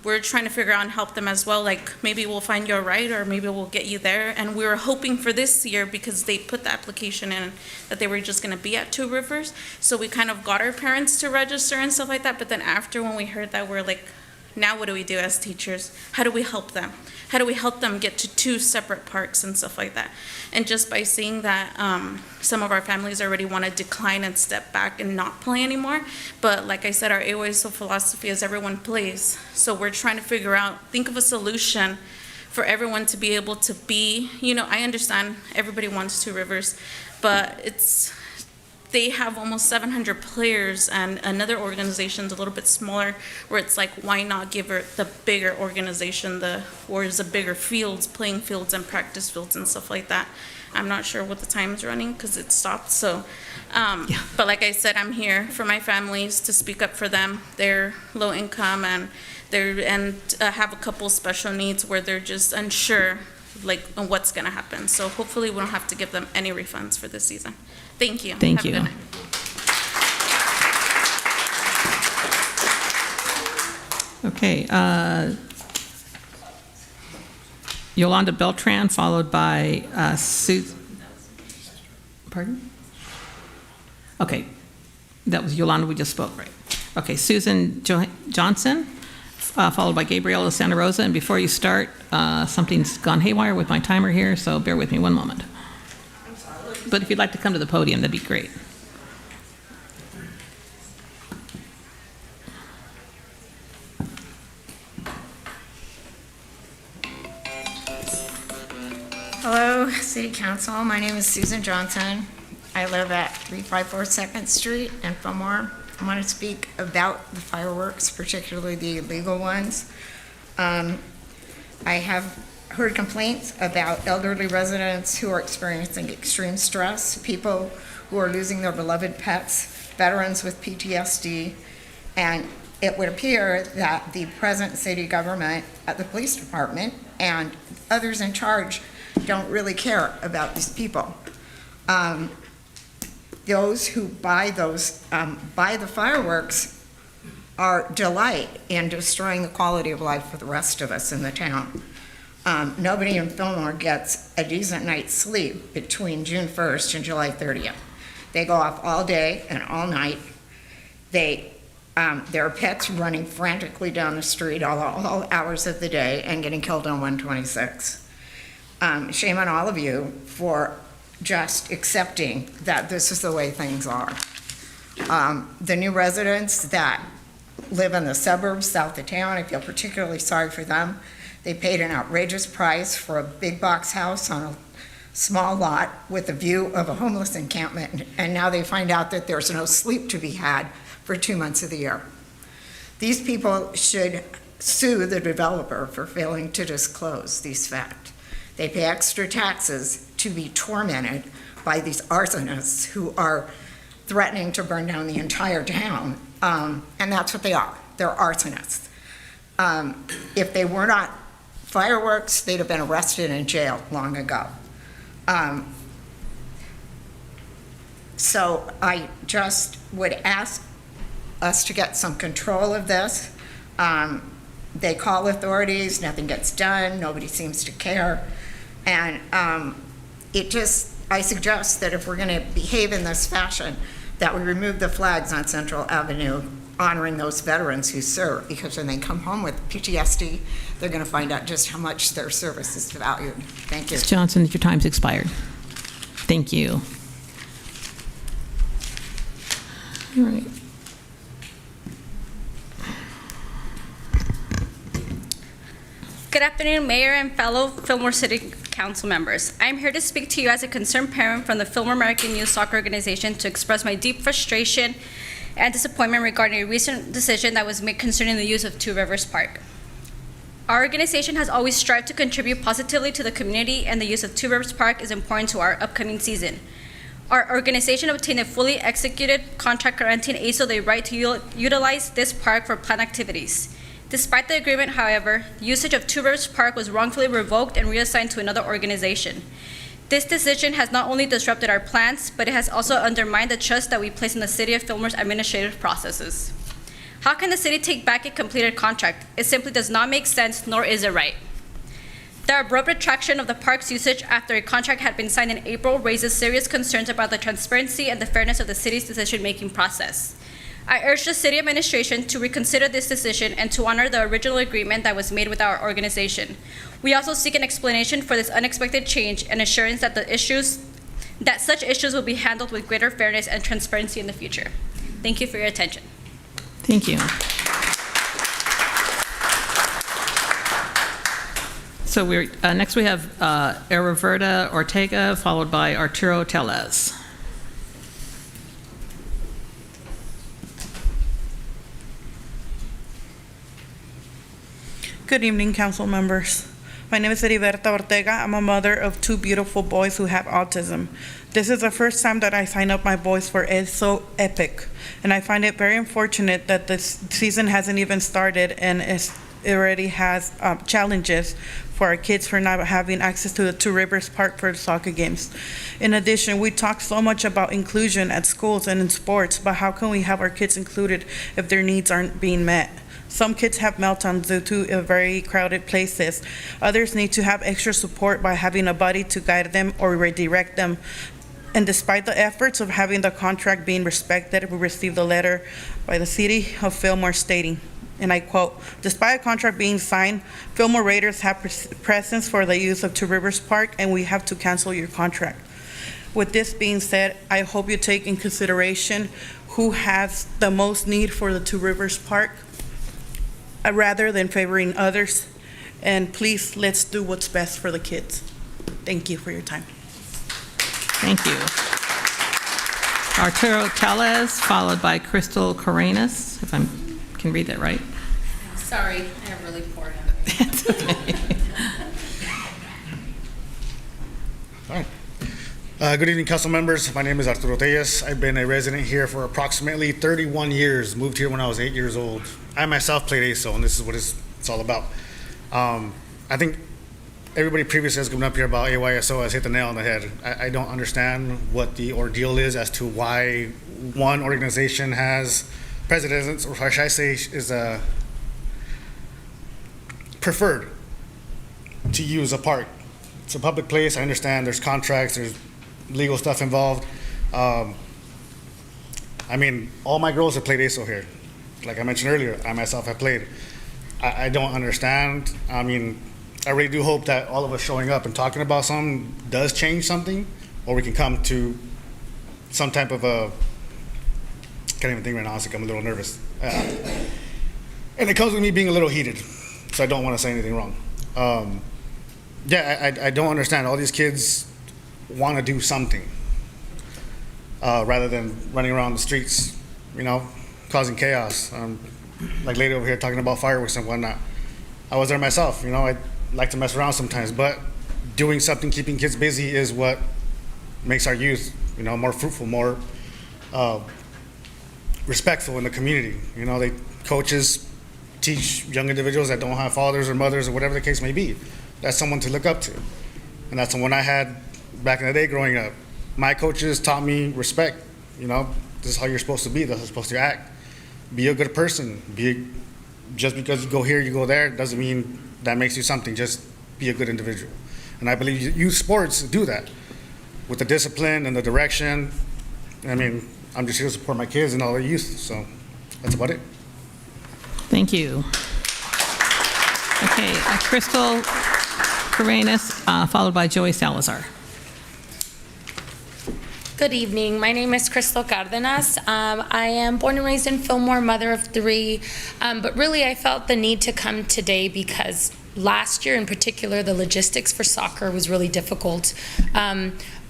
we're trying to figure out and help them as well. Like, maybe we'll find you a ride, or maybe we'll get you there. And we were hoping for this year, because they put the application in, that they were just going to be at Two Rivers. So we kind of got our parents to register and stuff like that. But then after, when we heard that, we're like, now what do we do as teachers? How do we help them? How do we help them get to two separate parks and stuff like that? And just by seeing that, some of our families already want to decline and step back and not play anymore. But like I said, our AYSO philosophy is everyone plays. So we're trying to figure out, think of a solution for everyone to be able to be, I understand everybody wants Two Rivers, but they have almost 700 players, and another organization's a little bit smaller, where it's like, why not give her the bigger organization, where there's a bigger fields, playing fields and practice fields and stuff like that. I'm not sure what the time's running because it stopped. So, but like I said, I'm here for my families to speak up for them. They're low income and have a couple special needs where they're just unsure, like, on what's going to happen. So hopefully we don't have to give them any refunds for this season. Thank you. Thank Have a you. good night. Okay, Yolanda Beltran, followed by Pardon? Okay, that was Yolanda, we just spoke, right? Okay, Susan Johnson, followed by Gabriela Santa Rosa. And before you start, something's gone haywire with my timer here, so bear with me one moment. But if you'd like to come to the podium, that'd be great. Hello, City Council. My name is Susan Johnson. I live at 354 2nd Street in Fillmore. I want to speak about the fireworks, particularly the illegal ones. I have heard complaints about elderly residents who are experiencing extreme stress, people who are losing their beloved pets, veterans with PTSD, and it would appear that the present city government at the police department and others in charge don't really care about these people. Those who buy the fireworks are delight in destroying the quality of life for the rest of us in the town. Nobody in Fillmore gets a decent night's sleep between June 1st and July 30th. They go off all day and all night. There are pets running frantically down the street all hours of the day and getting killed on 126. Shame on all of you for just accepting that this is the way things are. The new residents that live in the suburbs south of town, I feel particularly sorry for them. They paid an outrageous price for a big box house on a small lot with a view of a homeless encampment, and now they find out that there's no sleep to be had for 2 months of the year. These people should sue the developer for failing to disclose these facts. They pay extra taxes to be tormented by these arsonists who are threatening to burn down the entire town, and that's what they are. They're arsonists. If they were not fireworks, they'd have been arrested and jailed long ago. So I just would ask us to get some control of this. They call authorities, nothing gets done, nobody seems to care. And I suggest that if we're going to behave in this fashion, that we remove the flags on Central Avenue honoring those veterans who serve, because when they come home with PTSD, they're going to find out just how much their service is valued. Thank you. Ms. Johnson, your time's expired. Thank you. All right. Good afternoon, Mayor and fellow Fillmore City Council members. I am here to speak to you as a concerned parent from the Fillmore American Youth Soccer Organization to express my deep frustration and disappointment regarding a recent decision that was made concerning the use of Two Rivers Park. Our organization has always strived to contribute positively to the community, and the use of Two Rivers Park is important to our upcoming season. Our organization obtained a fully executed contract granting ASO the right to utilize this park for planned activities. Despite the agreement, however, usage of Two Rivers Park was wrongfully revoked and reassigned to another organization. This decision has not only disrupted our plans, but it has also undermined the trust that we place in the City of Fillmore's administrative processes. How can the city take back a completed contract? It simply does not make sense, nor is it right. The abrupt retraction of the park's usage after a contract had been signed in April raises serious concerns about the transparency and the fairness of the city's decision-making process. I urge the city administration to reconsider this decision and to honor the original agreement that was made with our organization. We also seek an explanation for this unexpected change and assurance that such issues will be handled with greater fairness and transparency in the future. Thank you for your attention. Thank you. So next we have Araverda Ortega, followed by Arturo Tellez. Good evening, council members. My name is Heriberta Ortega. I'm a mother of 2 beautiful boys who have autism. This is the first time that I sign up my boys for It's So Epic, and I find it very unfortunate that this season hasn't even started and it already has challenges for our kids for not having access to the Two Rivers Park for the soccer games. In addition, we talk so much about inclusion at schools and in sports, but how can we have our kids included if their needs aren't being met? Some kids have meltdowns due to very crowded places. Others need to have extra support by having a buddy to guide them or redirect them. And despite the efforts of having the contract being respected, we received a letter by the City of Fillmore stating, and I quote, "Despite a contract being signed, Fillmore Raiders have presence for the use of Two Rivers Park, and we have to cancel your contract." With this being said, I hope you take in consideration who has the most need for the Two Rivers Park rather than favoring others. And please, let's do what's best for the kids. Thank you for your time. Thank you. Arturo Tellez, followed by Crystal Carrenas, if I can read that right. Sorry, I have really poor handwriting. All right. Good evening, council members. My name is Arturo Tellez. I've been a resident here for approximately 31 years. Moved here when I was 8 years old. I myself played ASO, and this is what it's all about. I think everybody previously has come up here about AYSO has hit the nail on the head. I don't understand what the ordeal is as to why one organization has precedence, or should I say is preferred to use a park. It's a public place. I understand there's contracts, there's legal stuff involved. I mean, all my girls have played ASO here. Like I mentioned earlier, I myself have played. I don't understand. I mean, I really do hope that all of us showing up and talking about something does change something, or we can come to some type of a, can't even think right now, honestly, I'm a little nervous. And it comes with me being a little heated, so I don't want to say anything wrong. I don't understand. All these kids want to do something rather than running around the streets, causing chaos. Like lady over here talking about fireworks and whatnot. I was there myself, I like to mess around sometimes, but doing something, keeping kids busy is what makes our youth, more fruitful, more respectful in the community. Coaches teach young individuals that don't have fathers or mothers or whatever the case may be. That's someone to look up to. And that's someone I had back in the day growing up. My coaches taught me respect. This is how you're supposed to be. This is how you're supposed to act. Be a good person. Just because you go here, you go there, doesn't mean that makes you something. Just be a good individual. And I believe youth sports do that with the discipline and the direction. I mean, I'm just here to support my kids and all the youth. So that's about it. Thank you. Okay, Crystal Carrenas, followed by Joey Salazar. Good evening. My name is Crystal Cardenas. I am born and raised in Fillmore, mother of 3. But really, I felt the need to come today because last year in particular, the logistics for soccer was really difficult.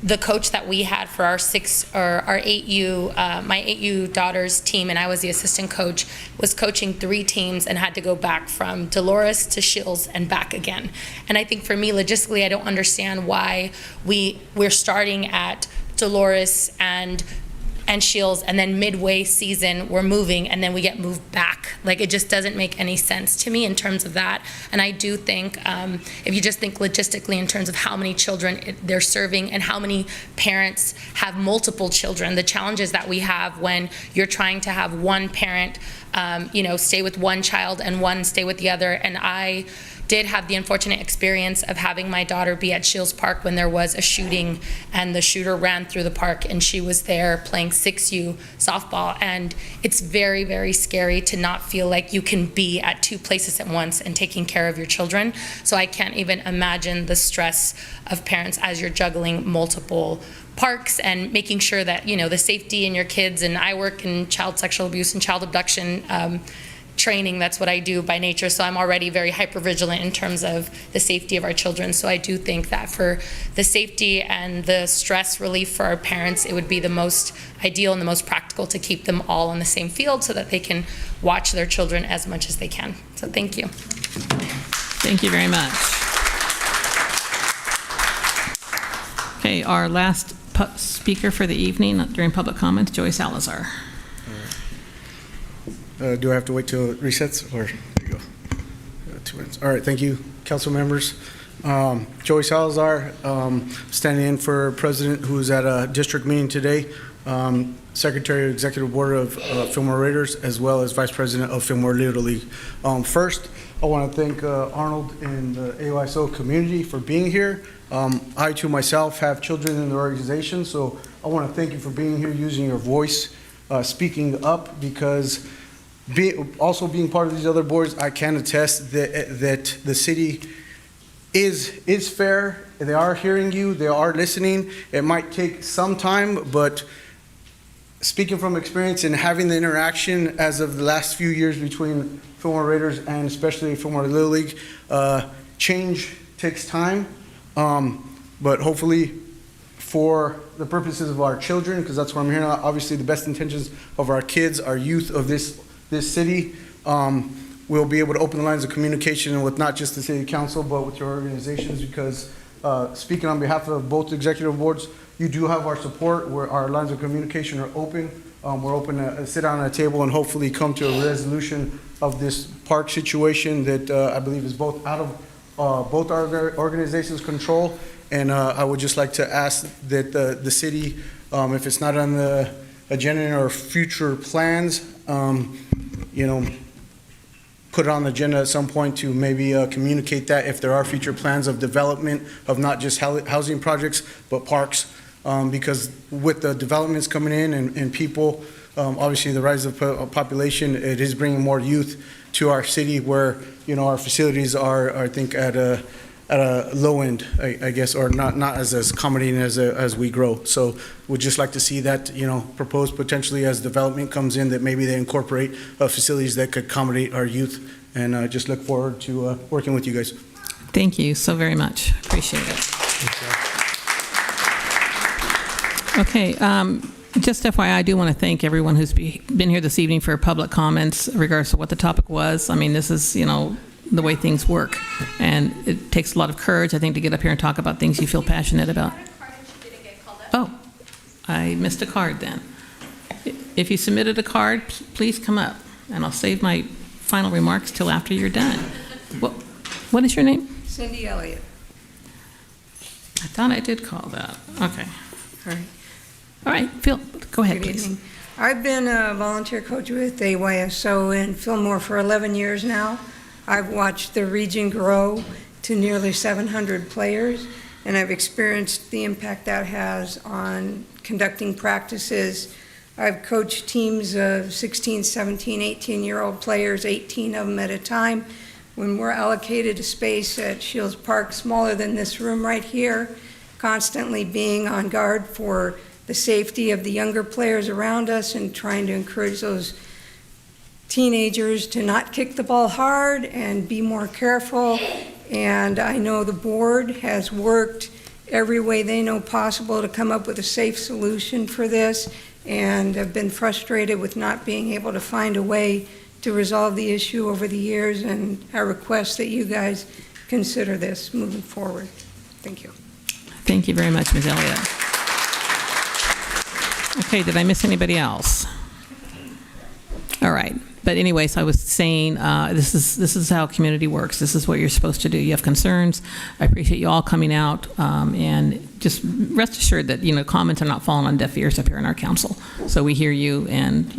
The coach that we had for our 8U, my 8U daughter's team, and I was the assistant coach, was coaching 3 teams and had to go back from Dolores to Shields and back again. And I think for me, logistically, I don't understand why we're starting at Dolores and Shields, and then midway season we're moving, and then we get moved back. Like, it just doesn't make any sense to me in terms of that. And I do think if you just think logistically in terms of how many children they're serving and how many parents have multiple children, the challenges that we have when you're trying to have one parent stay with one child and one stay with the other. And I did have the unfortunate experience of having my daughter be at Shields Park when there was a shooting, and the shooter ran through the park, and she was there playing 6U softball. And it's very, very scary to not feel like you can be at 2 places at once and taking care of your children. So I can't even imagine the stress of parents as you're juggling multiple parks and making sure that, the safety in your kids. And I work in child sexual abuse and child abduction training. That's what I do by nature. So I'm already very hypervigilant in terms of the safety of our children. So I do think that for the safety and the stress relief for our parents, it would be the most ideal and the most practical to keep them all on the same field so that they can watch their children as much as they can. So thank you. Thank you very much. Okay, our last speaker for the evening during public comments, Joey Salazar. Do I have to wait till it resets, or there you go? 2 minutes. All right, thank you, council members. Joey Salazar, standing in for President, who's at a district meeting today, Secretary of Executive Board of Fillmore Raiders, as well as Vice President of Fillmore Little League. First, I want to thank Arnold and the AYSO community for being here. I, too, myself, have children in the organization, so I want to thank you for being here, using your voice, speaking up, because also being part of these other boards, I can attest that the city is fair. They are hearing you. They are listening. It might take some time, but speaking from experience and having the interaction as of the last few years between Fillmore Raiders and especially Fillmore Little League, change takes time, but hopefully for the purposes of our children, because that's what I'm hearing, obviously the best intentions of our kids, our youth of this city, we'll be able to open the lines of communication with not just the city council, but with your organizations, because speaking on behalf of both executive boards, you do have our support. Our lines of communication are open. We're open to sit down at a table and hopefully come to a resolution of this park situation that I believe is both out of both our organizations' control. And I would just like to ask that the city, if it's not on the agenda or future plans, put it on the agenda at some point to maybe communicate that if there are future plans of development of not just housing projects, but parks. Because with the developments coming in and people, obviously the rise of population, it is bringing more youth to our city where, our facilities are, I think, at a low end, I guess, or not as accommodating as we grow. So we'd just like to see that, proposed potentially as development comes in, that maybe they incorporate facilities that could accommodate our youth, and just look forward to working with you guys. Thank you so very much. Appreciate it. Okay, just FYI, I do want to thank everyone who's been here this evening for public comments in regards to what the topic was. I mean, this is, the way things work, and it takes a lot of courage, I think, to get up here and talk about things you feel passionate about. Oh, I missed a card then. If you submitted a card, please come up, and I'll save my final remarks till after you're done. What is your name? Cindy Elliott. I thought I did call that. Okay. All right. All right, Phil, go ahead, Good please. evening. I've been a volunteer coach with AYSO in Fillmore for 11 years now. I've watched the region grow to nearly 700 players, and I've experienced the impact that has on conducting practices. I've coached teams of 16, 17, 18-year-old players, 18 of them at a time. When we're allocated a space at Shields Park smaller than this room right here, constantly being on guard for the safety of the younger players around us and trying to encourage those teenagers to not kick the ball hard and be more careful. And I know the board has worked every way they know possible to come up with a safe solution for this, and have been frustrated with not being able to find a way to resolve the issue over the years, and I request that you guys consider this moving forward. Thank you. Thank you very much, Ms. Elliott. Okay, did I miss anybody else? All right. But anyways, I was saying, this is how community works. This is what you're supposed to do. You have concerns. I appreciate you all coming out, and just rest assured that, comments are not falling on deaf ears up here in our council. So we hear you, and,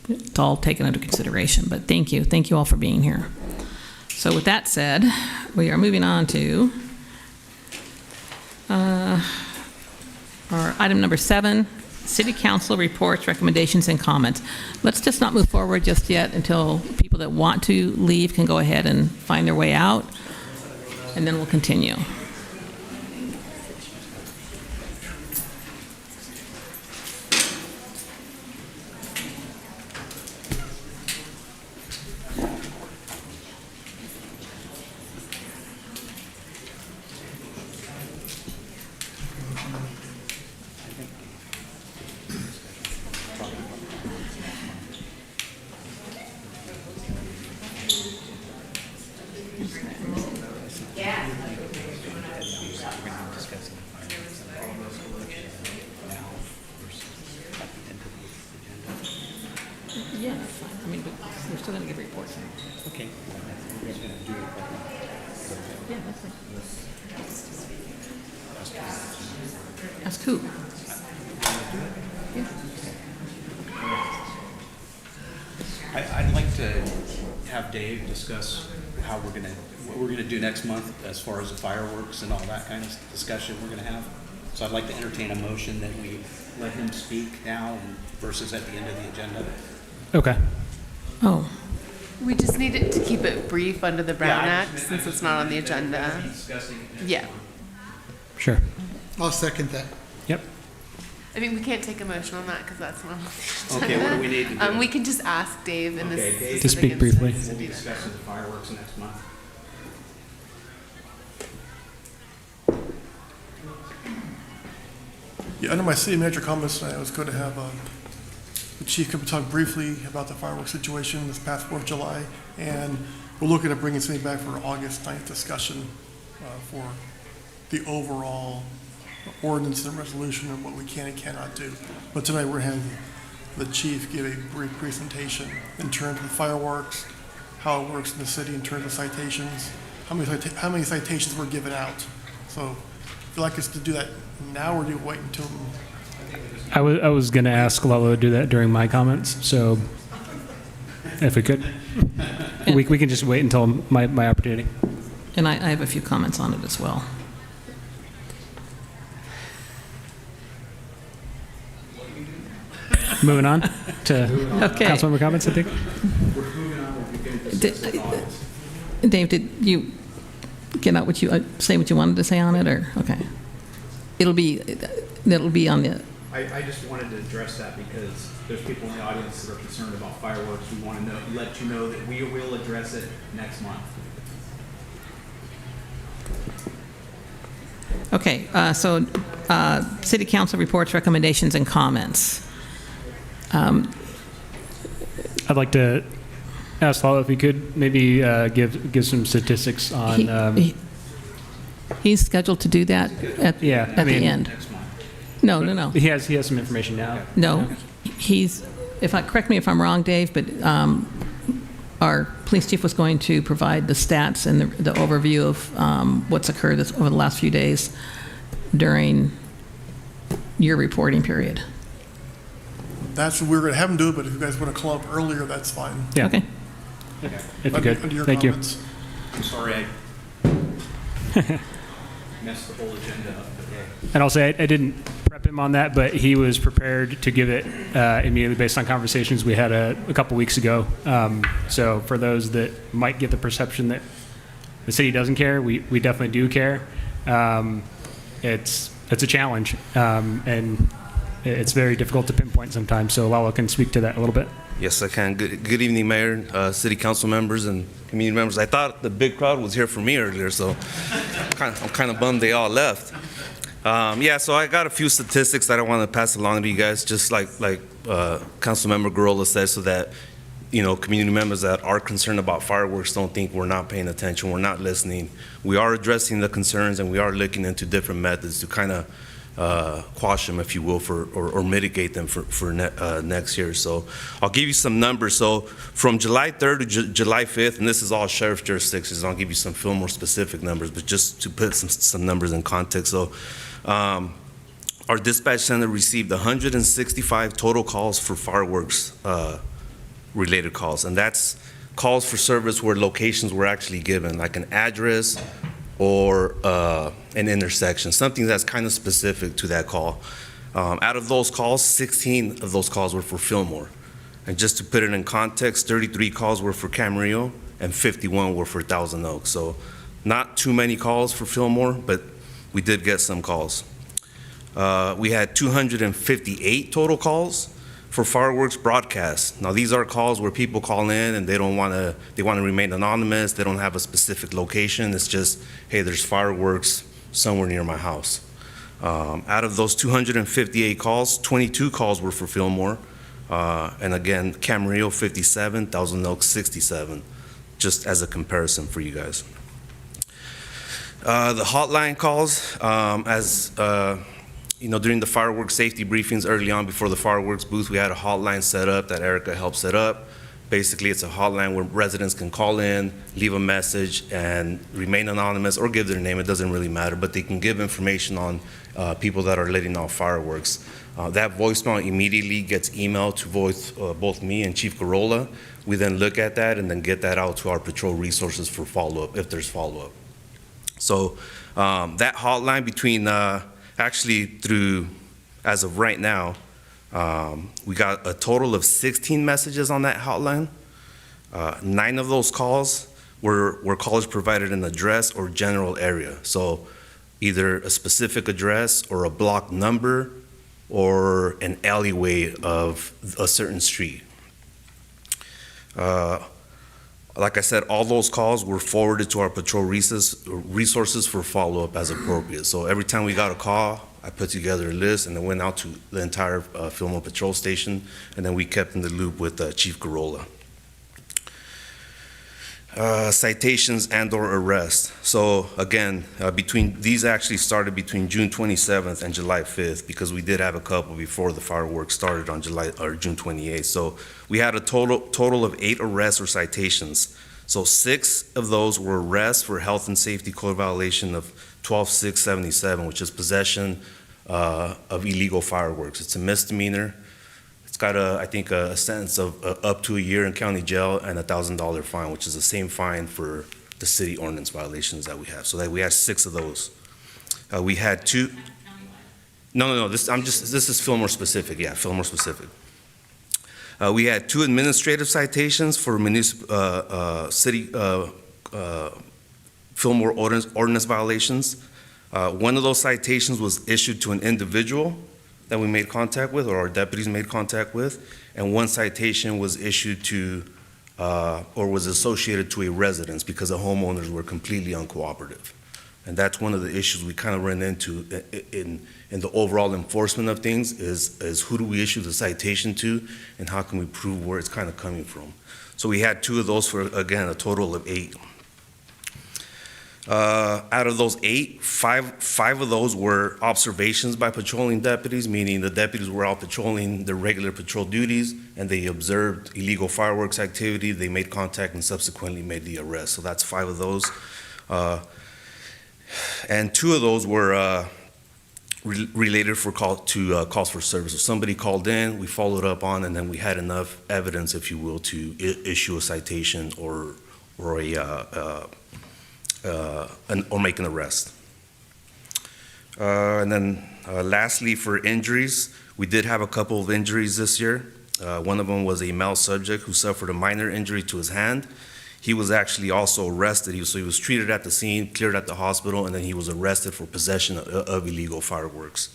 it's all taken under consideration. But thank you. Thank you all for being here. So with that said, we are moving on to our item number 7, City Council reports, recommendations, and comments. Let's just not move forward just yet until people that want to leave can go ahead and find their way out, and then we'll continue. Okay. Ask who? I'd like to have Dave discuss what we're gonna do next month as far as the fireworks and all that kind of discussion we're gonna have. So I'd like to entertain a motion that we let him speak now versus at the end of the agenda. Okay. Oh. We just need it to keep it brief under the Brown Yeah, Act since it's not on the agenda. Yeah. Sure. I'll second that. Yep. I mean, we can't take a motion on that because that's not on the agenda. Okay, what do we need to do? We can just ask Dave in Okay, this Dave, to speak briefly. We'll be discussing the fireworks next month. Yeah, under my city manager comments tonight, I was going to have the chief come talk briefly about the fireworks situation this past 4th of July, and we're looking at bringing something back for August 9th discussion for the overall ordinance and resolution and what we can and cannot do. But tonight we're having the chief give a brief presentation in terms of the fireworks, how it works in the city in terms of citations, how many citations were given out. So if you'd like us to do that now, or do you wait until? I was going to ask Lalo to do that during my comments, so if we could, we can just wait until my opportunity. And I have a few comments on it as well. Moving on to Okay. councilmember comments, I think. Dave, did you get out say what you wanted to say on it, or okay? It'll be on the. I just wanted to address that because there's people in the audience that are concerned about fireworks. We want to let you know that we will address it next month. Okay, so city council reports, recommendations, and comments. I'd like to ask Lalo if he could maybe give some statistics on. He's scheduled to do that at the end. No. He has some information now. No, correct me if I'm wrong, Dave, but our police chief was going to provide the stats and the overview of what's occurred over the last few days during your reporting period. That's what we're going to have him do it, but if you guys want to call up earlier, that's fine. Yeah. Okay. If you could. Under your Thank comments. you. I'm sorry I messed the whole agenda up today. And I'll say I didn't prep him on that, but he was prepared to give it immediately based on conversations we had a couple weeks ago. So for those that might get the perception that the city doesn't care, we definitely do care. It's a challenge, and it's very difficult to pinpoint sometimes. So Lalo can speak to that a little bit. Yes, I can. Good evening, Mayor, City Council members, and community members. I thought the big crowd was here for me earlier, so I'm kind of bummed they all left. So I got a few statistics that I want to pass along to you guys, just like Councilmember Garola said, so that community members that are concerned about fireworks don't think we're not paying attention, we're not listening. We are addressing the concerns, and we are looking into different methods to kind of quash them, if you will, or mitigate them for next year. So I'll give you some numbers. So from July 3rd to July 5th, and this is all sheriff's jurisdictions, I'll give you some Fillmore specific numbers, but just to put some numbers in context. So our dispatch center received 165 total calls for fireworks related calls, and that's calls for service where locations were actually given, like an address or an intersection, something that's kind of specific to that call. Out of those calls, 16 of those calls were for Fillmore. And just to put it in context, 33 calls were for Camarillo and 51 were for Thousand Oaks. So not too many calls for Fillmore, but we did get some calls. We had 258 total calls for fireworks broadcasts. Now these are calls where people call in and they want to remain anonymous. They don't have a specific location. It's just, hey, there's fireworks somewhere near my house. Out of those 258 calls, 22 calls were for Fillmore. And again, Camarillo 57, Thousand Oaks 67, just as a comparison for you guys. The hotline calls, during the fireworks safety briefings early on before the fireworks booth, we had a hotline set up that Erica helped set up. Basically, it's a hotline where residents can call in, leave a message, and remain anonymous or give their name. It doesn't really matter, but they can give information on people that are letting off fireworks. That voicemail immediately gets emailed to both me and Chief Garola. We then look at that and then get that out to our patrol resources for follow-up, if there's follow-up. So that hotline between, actually through, as of right now, we got a total of 16 messages on that hotline. 9 of those calls were callers provided an address or general area. So either a specific address or a block number or an alleyway of a certain street. Like I said, all those calls were forwarded to our patrol resources for follow-up as appropriate. So every time we got a call, I put together a list and it went out to the entire Fillmore Patrol Station, and then we kept in the loop with Chief Garola. Citations and/or arrests. So again, these actually started between June 27th and July 5th because we did have a couple before the fireworks started on June 28th. So we had a total of 8 arrests or citations. So 6 of those were arrests for health and safety code violation of 12-677, which is possession of illegal fireworks. It's a misdemeanor. It's got I think a sentence of up to a year in county jail and a $1,000 fine, which is the same fine for the city ordinance violations that we have. So that we had 6 of those. We had 2. No. This is Fillmore specific. Yeah, Fillmore specific. We had 2 administrative citations for city Fillmore ordinance violations. One of those citations was issued to an individual that we made contact with, or our deputies made contact with, and 1 citation was issued to, or was associated to a residence because the homeowners were completely uncooperative. And that's one of the issues we kind of run into in the overall enforcement of things is who do we issue the citation to, and how can we prove where it's kind of coming from. So we had 2 of those for, again, a total of 8. Out of those 8, 5 of those were observations by patrolling deputies, meaning the deputies were out patrolling their regular patrol duties and they observed illegal fireworks activity. They made contact and subsequently made the arrest. So that's 5 of those. And 2 of those were related for calls for service. So somebody called in, we followed up on, and then we had enough evidence, if you will, to issue a citation or make an arrest. And then lastly, for injuries, we did have a couple of injuries this year. One of them was a male subject who suffered a minor injury to his hand. He was actually also arrested. So he was treated at the scene, cleared at the hospital, and then he was arrested for possession of illegal fireworks.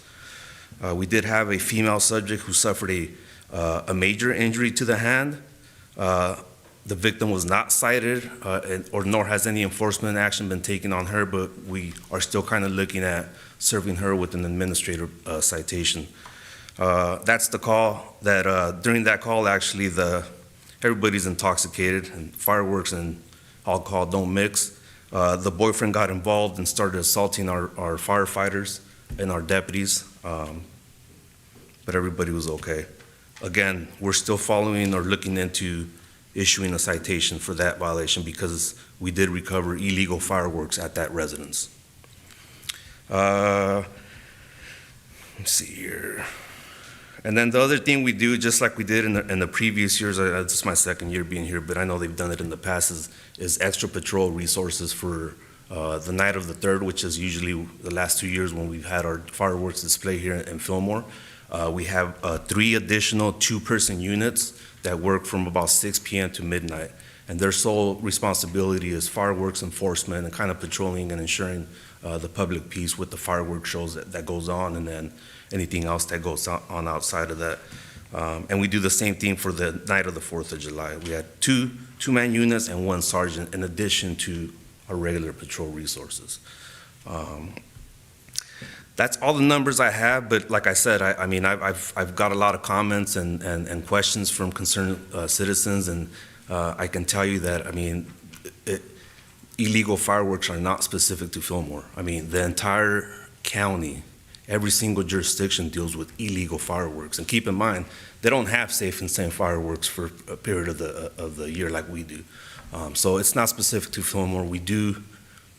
We did have a female subject who suffered a major injury to the hand. The victim was not cited, or nor has any enforcement action been taken on her, but we are still kind of looking at serving her with an administrative citation. That's the call that, during that call, actually, everybody's intoxicated, and fireworks and alcohol don't mix. The boyfriend got involved and started assaulting our firefighters and our deputies, but everybody was okay. Again, we're still following or looking into issuing a citation for that violation because we did recover illegal fireworks at that residence. Let's see here. And then the other thing we do, just like we did in the previous years, this is my 2nd year being here, but I know they've done it in the past, is extra patrol resources for the night of the 3rd, which is usually the last 2 years when we've had our fireworks display here in Fillmore. We have 3 additional 2-person units that work from about 6 p.m. to midnight. And their sole responsibility is fireworks enforcement and kind of patrolling and ensuring the public peace with the fireworks shows that goes on, and then anything else that goes on outside of that. And we do the same thing for the night of the 4th of July. We had 2-man units and 1 sergeant in addition to our regular patrol resources. That's all the numbers I have, but like I said, I mean, I've got a lot of comments and questions from concerned citizens, and I can tell you that, I mean, illegal fireworks are not specific to Fillmore. I mean, the entire county every single jurisdiction deals with illegal fireworks. And keep in mind, they don't have safe and sane fireworks for a period of the year like we do. So it's not specific to Fillmore. We do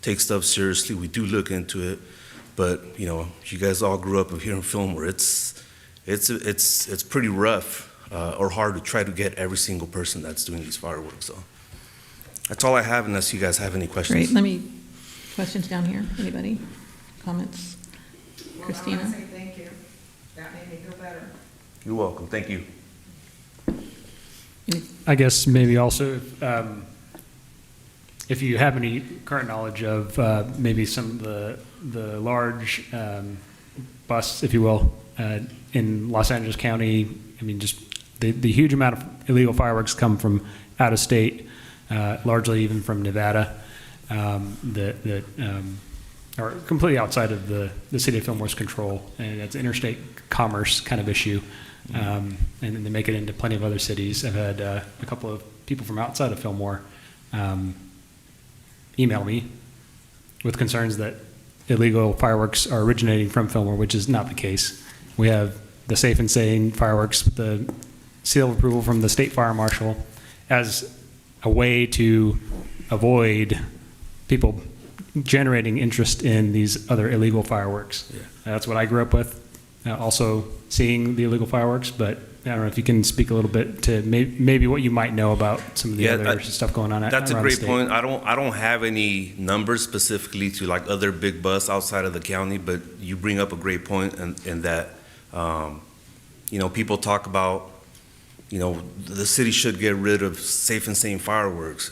take stuff seriously. We do look into it. But you guys all grew up here in Fillmore. It's pretty rough or hard to try to get every single person that's doing these fireworks. So that's all I have, unless you guys have any questions. Great. Questions down here? Anybody? Comments? Christina? I want to say thank you. That made me feel better. You're welcome. Thank you. I guess maybe also, if you have any current knowledge of maybe some of the large busts, if you will, in Los Angeles County, I mean, just the huge amount of illegal fireworks come from out of state, largely even from Nevada, that are completely outside of the city of Fillmore's control, and it's interstate commerce kind of issue. And then they make it into plenty of other cities. I've had a couple of people from outside of Fillmore email me with concerns that illegal fireworks are originating from Fillmore, which is not the case. We have the safe and sane fireworks with the seal of approval from the state fire marshal as a way to avoid people generating interest in these other illegal fireworks. Yeah. That's what I grew up with, also seeing the illegal fireworks, but I don't know if you can speak a little bit to maybe what you might know about some of the other stuff going on. That's a around great the state. point. I don't have any numbers specifically to like other big busts outside of the county, but you bring up a great point in that people talk about the city should get rid of safe and sane fireworks.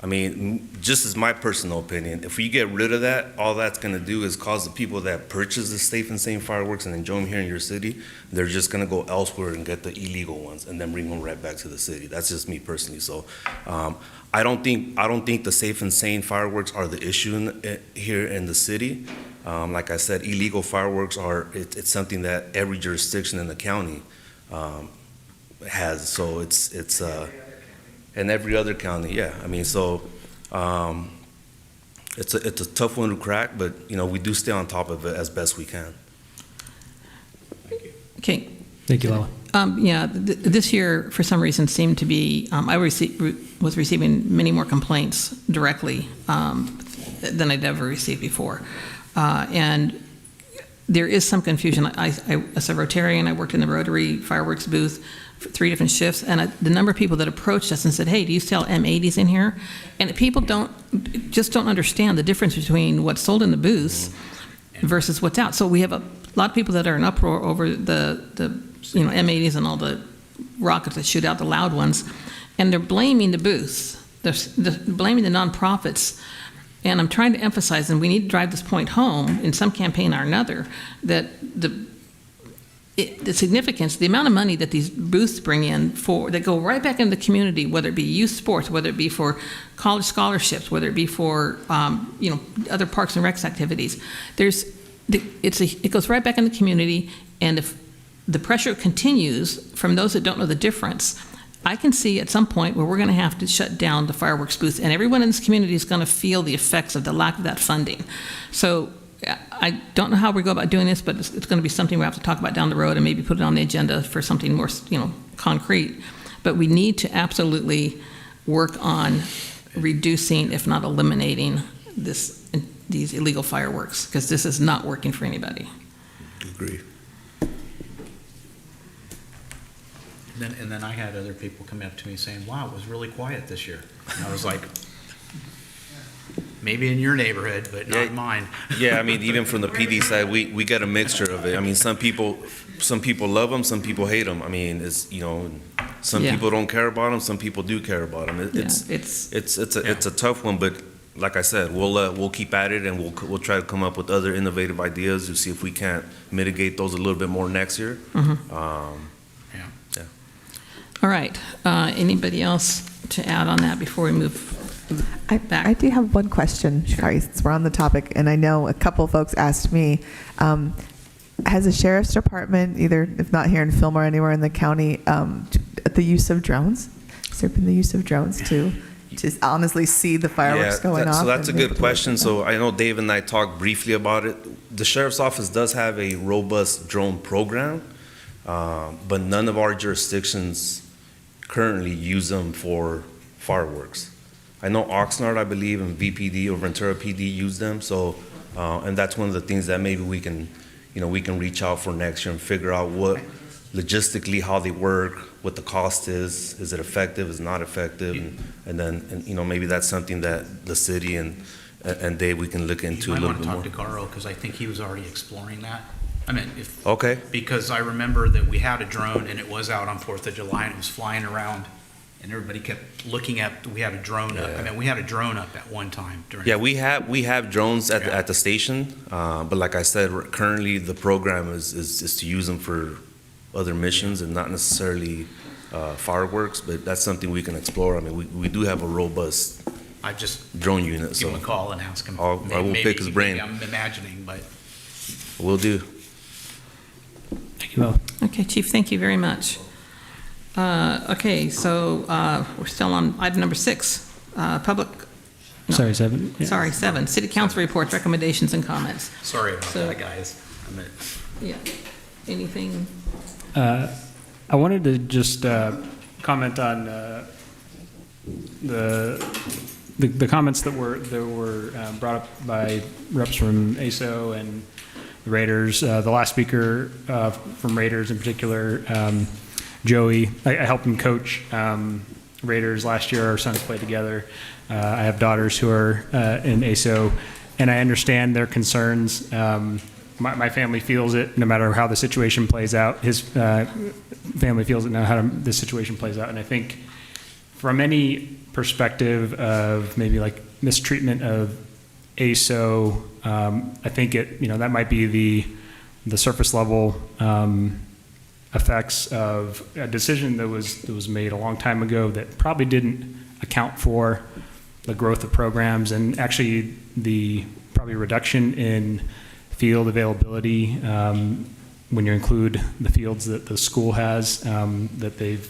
I mean, just as my personal opinion, if we get rid of that, all that's going to do is cause the people that purchase the safe and sane fireworks and enjoy them here in your city, they're just going to go elsewhere and get the illegal ones and then bring them right back to the city. That's just me personally. So I don't think the safe and sane fireworks are the issue here in the city. Like I said, illegal fireworks it's something that every jurisdiction in the county has. So it's in every other county, yeah. I mean, so it's a tough one to crack, but we do stay on top of it as best we can. Okay. Thank you, Lola. This year, for some reason, seemed to be, I was receiving many more complaints directly than I'd ever received before. And there is some confusion. As a Rotarian, I worked in the Rotary fireworks booth for 3 different shifts, and the number of people that approached us and said, "Hey, do you sell M80s in here?" And people don't understand the difference between what's sold in the booths versus what's out. So we have a lot of people that are in uproar over the M80s and all the rockets that shoot out, the loud ones, and they're blaming the booths. They're blaming the nonprofits. And I'm trying to emphasize, and we need to drive this point home in some campaign or another, that the significance, the amount of money that these booths bring in that go right back into the community, whether it be youth sports, whether it be for college scholarships, whether it be for other parks and recs activities. It goes right back in the community, and if the pressure continues from those that don't know the difference, I can see at some point where we're going to have to shut down the fireworks booths, and everyone in this community is going to feel the effects of the lack of that funding. So I don't know how we go about doing this, but it's going to be something we have to talk about down the road and maybe put it on the agenda for something more, concrete. But we need to absolutely work on reducing, if not eliminating, these illegal fireworks, because this is not working for anybody. Agree. And then I had other people come up to me saying, "Wow, it was really quiet this year." And I was like, maybe in your neighborhood, but not mine. Yeah, I mean, even from the PD side, we get a mixture of it. I mean, some people love them, some people hate them. I mean, it's some people don't care about them, some people do care about them. It's a tough one, but like I said, we'll keep at it, and we'll try to come up with other innovative ideas to see if we can't mitigate those a little bit more next year. Mm-hmm. All right. Anybody else to add on that before we move back? I do have one question. Sure. Sorry, since we're on the topic, and I know a couple folks asked me, has the sheriff's department, either if not here in Fillmore, anywhere in the county, the use of drones? Has there been the use of drones to to honestly see the fireworks going off? So that's a and be good able to question. look at So I know Dave and I talked briefly about it. The sheriff's office does have a robust drone program, but none of our jurisdictions currently use them for fireworks. I know Oxnard, I believe, and VPD or Ventura PD use them. So, and that's one of the things that maybe we can reach out for next year and figure out what logistically how they work, what the cost is it effective, is it not effective, and then maybe that's something that the city and Dave, we can look into a little bit more. You might want to talk to Garo, because I think he was already exploring that. I mean, Okay. because I remember that we had a drone and it was out on 4th of July and it was flying around and everybody kept looking at, we had a drone up. I mean, we had a drone up at one time during. Yeah, we have drones at the station, but like I said, currently the program is to use them for other missions and not necessarily fireworks, but that's something we can explore. I mean, we do have a robust I just drone unit, give so him a call and ask him. I will pick his brain. Maybe I'm imagining, but. Will do. Thank you both. Okay, Chief, thank you very much. Okay, so we're still on item number 6, public. No, Sorry, 7. Yeah. Sorry, 7, City Council reports, recommendations, and comments. Sorry about So- that, guys. Yeah, anything? I wanted to just comment on the comments that were brought up by reps from ASO and the Raiders. The last speaker from Raiders in particular, Joey, I helped him coach Raiders last year. Our sons played together. I have daughters who are in ASO, and I understand their concerns. My family feels it no matter how the situation plays out. His family feels it no matter how the situation plays out. And I think from any perspective of maybe like mistreatment of ASO, I think that might be the surface level effects of a decision that was made a long time ago that probably didn't account for the growth of programs and actually the probably reduction in field availability when you include the fields that the school has that they've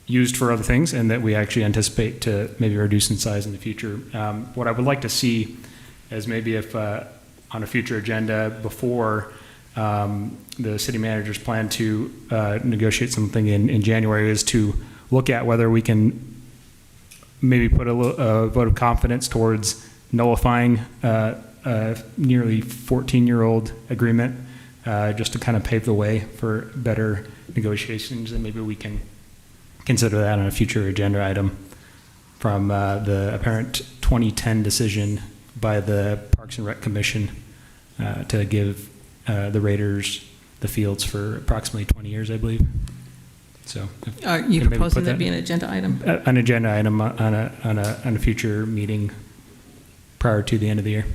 used for other things and that we actually anticipate to maybe reduce in size in the future. What I would like to see is maybe if on a future agenda before the city managers plan to negotiate something in January is to look at whether we can maybe put a vote of confidence towards nullifying a nearly 14-year-old agreement just to kind of pave the way for better negotiations, and maybe we can consider that on a future agenda item from the apparent 2010 decision by the Parks and Rec Commission to give the Raiders the fields for approximately 20 years, I believe. So, Are you proposing that be an agenda item? An agenda item on a future meeting prior to the end of the year.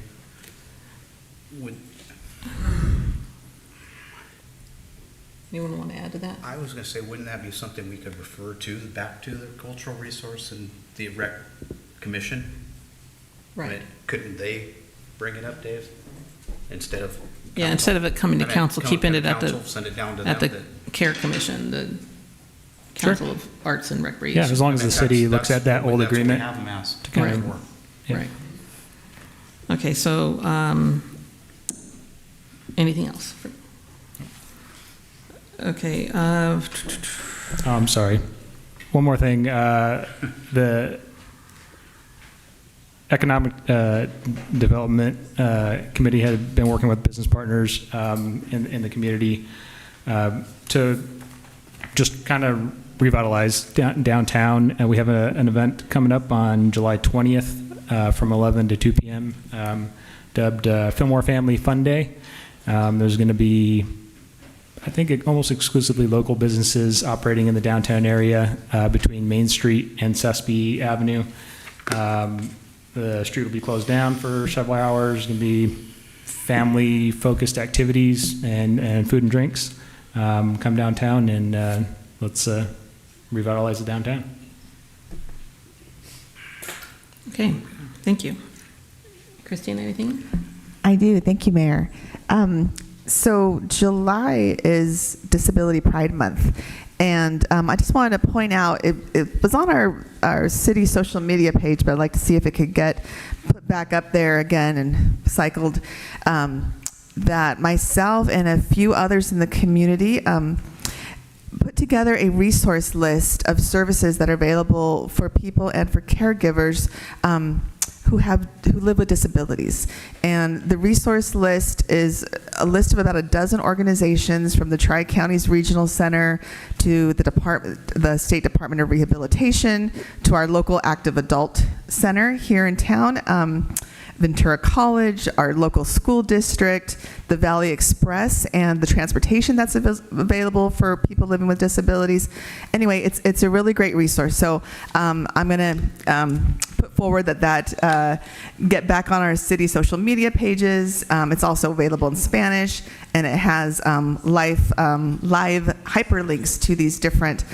Anyone want to add to that? I was going to say, wouldn't that be something we could refer back to the cultural resource and the rec commission? Right. I mean, couldn't they bring it up, Dave? Instead of. Yeah, instead of it coming to council, keeping it at Send it down to the them. Care Commission, the Council of Arts and Recreation. Yeah, as long as the city looks at that old agreement. That's what we have them as. To kind of- Right. yeah. Right. Okay, so anything else? Okay. I'm sorry. One more thing. The Economic Development Committee had been working with business partners in the community to just kind of revitalize downtown. And we have an event coming up on July 20th from 11 to 2 p.m. Dubbed Fillmore Family Fun Day. There's going to be, I think, almost exclusively local businesses operating in the downtown area between Main Street and Sespe Avenue. The street will be closed down for several hours. It's going to be family-focused activities and food and drinks. Come downtown and let's revitalize the downtown. Okay, thank you. Christine, anything? I do. Thank you, Mayor. So July is Disability Pride Month. And I just wanted to point out, it was on our city social media page, but I'd like to see if it could get put back up there again and cycled, that myself and a few others in the community put together a resource list of services that are available for people and for caregivers who live with disabilities. And the resource list is a list of about a dozen organizations, from the Tri-Counties Regional Center to the State Department of Rehabilitation to our local Active Adult Center here in town, Ventura College, our local school district, the Valley Express, and the transportation that's available for people living with disabilities. Anyway, it's a really great resource. So I'm going to put forward that get back on our city social media pages. It's also available in Spanish, and it has live hyperlinks to these different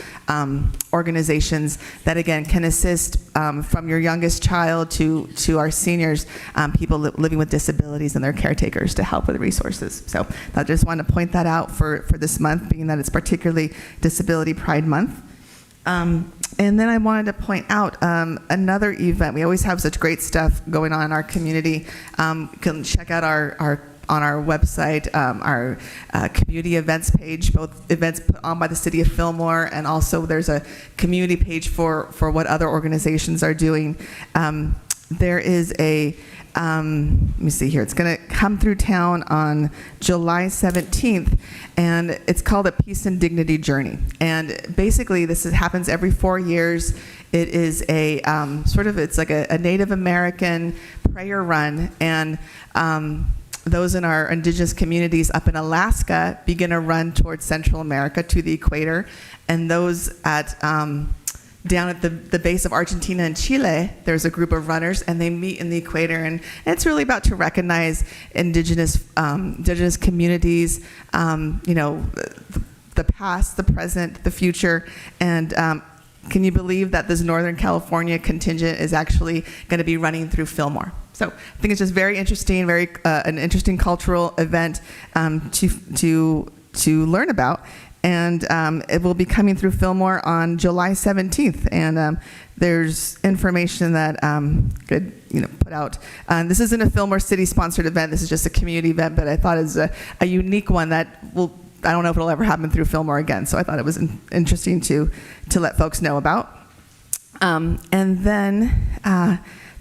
organizations that, again, can assist from your youngest child to our seniors, people living with disabilities and their caretakers, to help with resources. So I just wanted to point that out for this month, being that it's particularly Disability Pride Month. And then I wanted to point out another event. We always have such great stuff going on in our community. You can check out on our website, our community events page, both events put on by the city of Fillmore, and also there's a community page for what other organizations are doing. There is a, let me see here, it's going to come through town on July 17th, and it's called a Peace and Dignity Journey. And basically this happens every 4 years. It is a it's like a Native American prayer run, and those in our indigenous communities up in Alaska begin a run towards Central America to the equator, and those down at the base of Argentina and Chile, there's a group of runners, and they meet in the equator, and it's really about to recognize indigenous communities, the past, the present, the future, and can you believe that this Northern California contingent is actually going to be running through Fillmore? So I think it's just very interesting, an interesting cultural event to learn about. And it will be coming through Fillmore on July 17th. And there's information that could put out. This isn't a Fillmore City-sponsored event. This is just a community event, but I thought it was a unique one that I don't know if it'll ever happen through Fillmore again. So I thought it was interesting to let folks know about. And then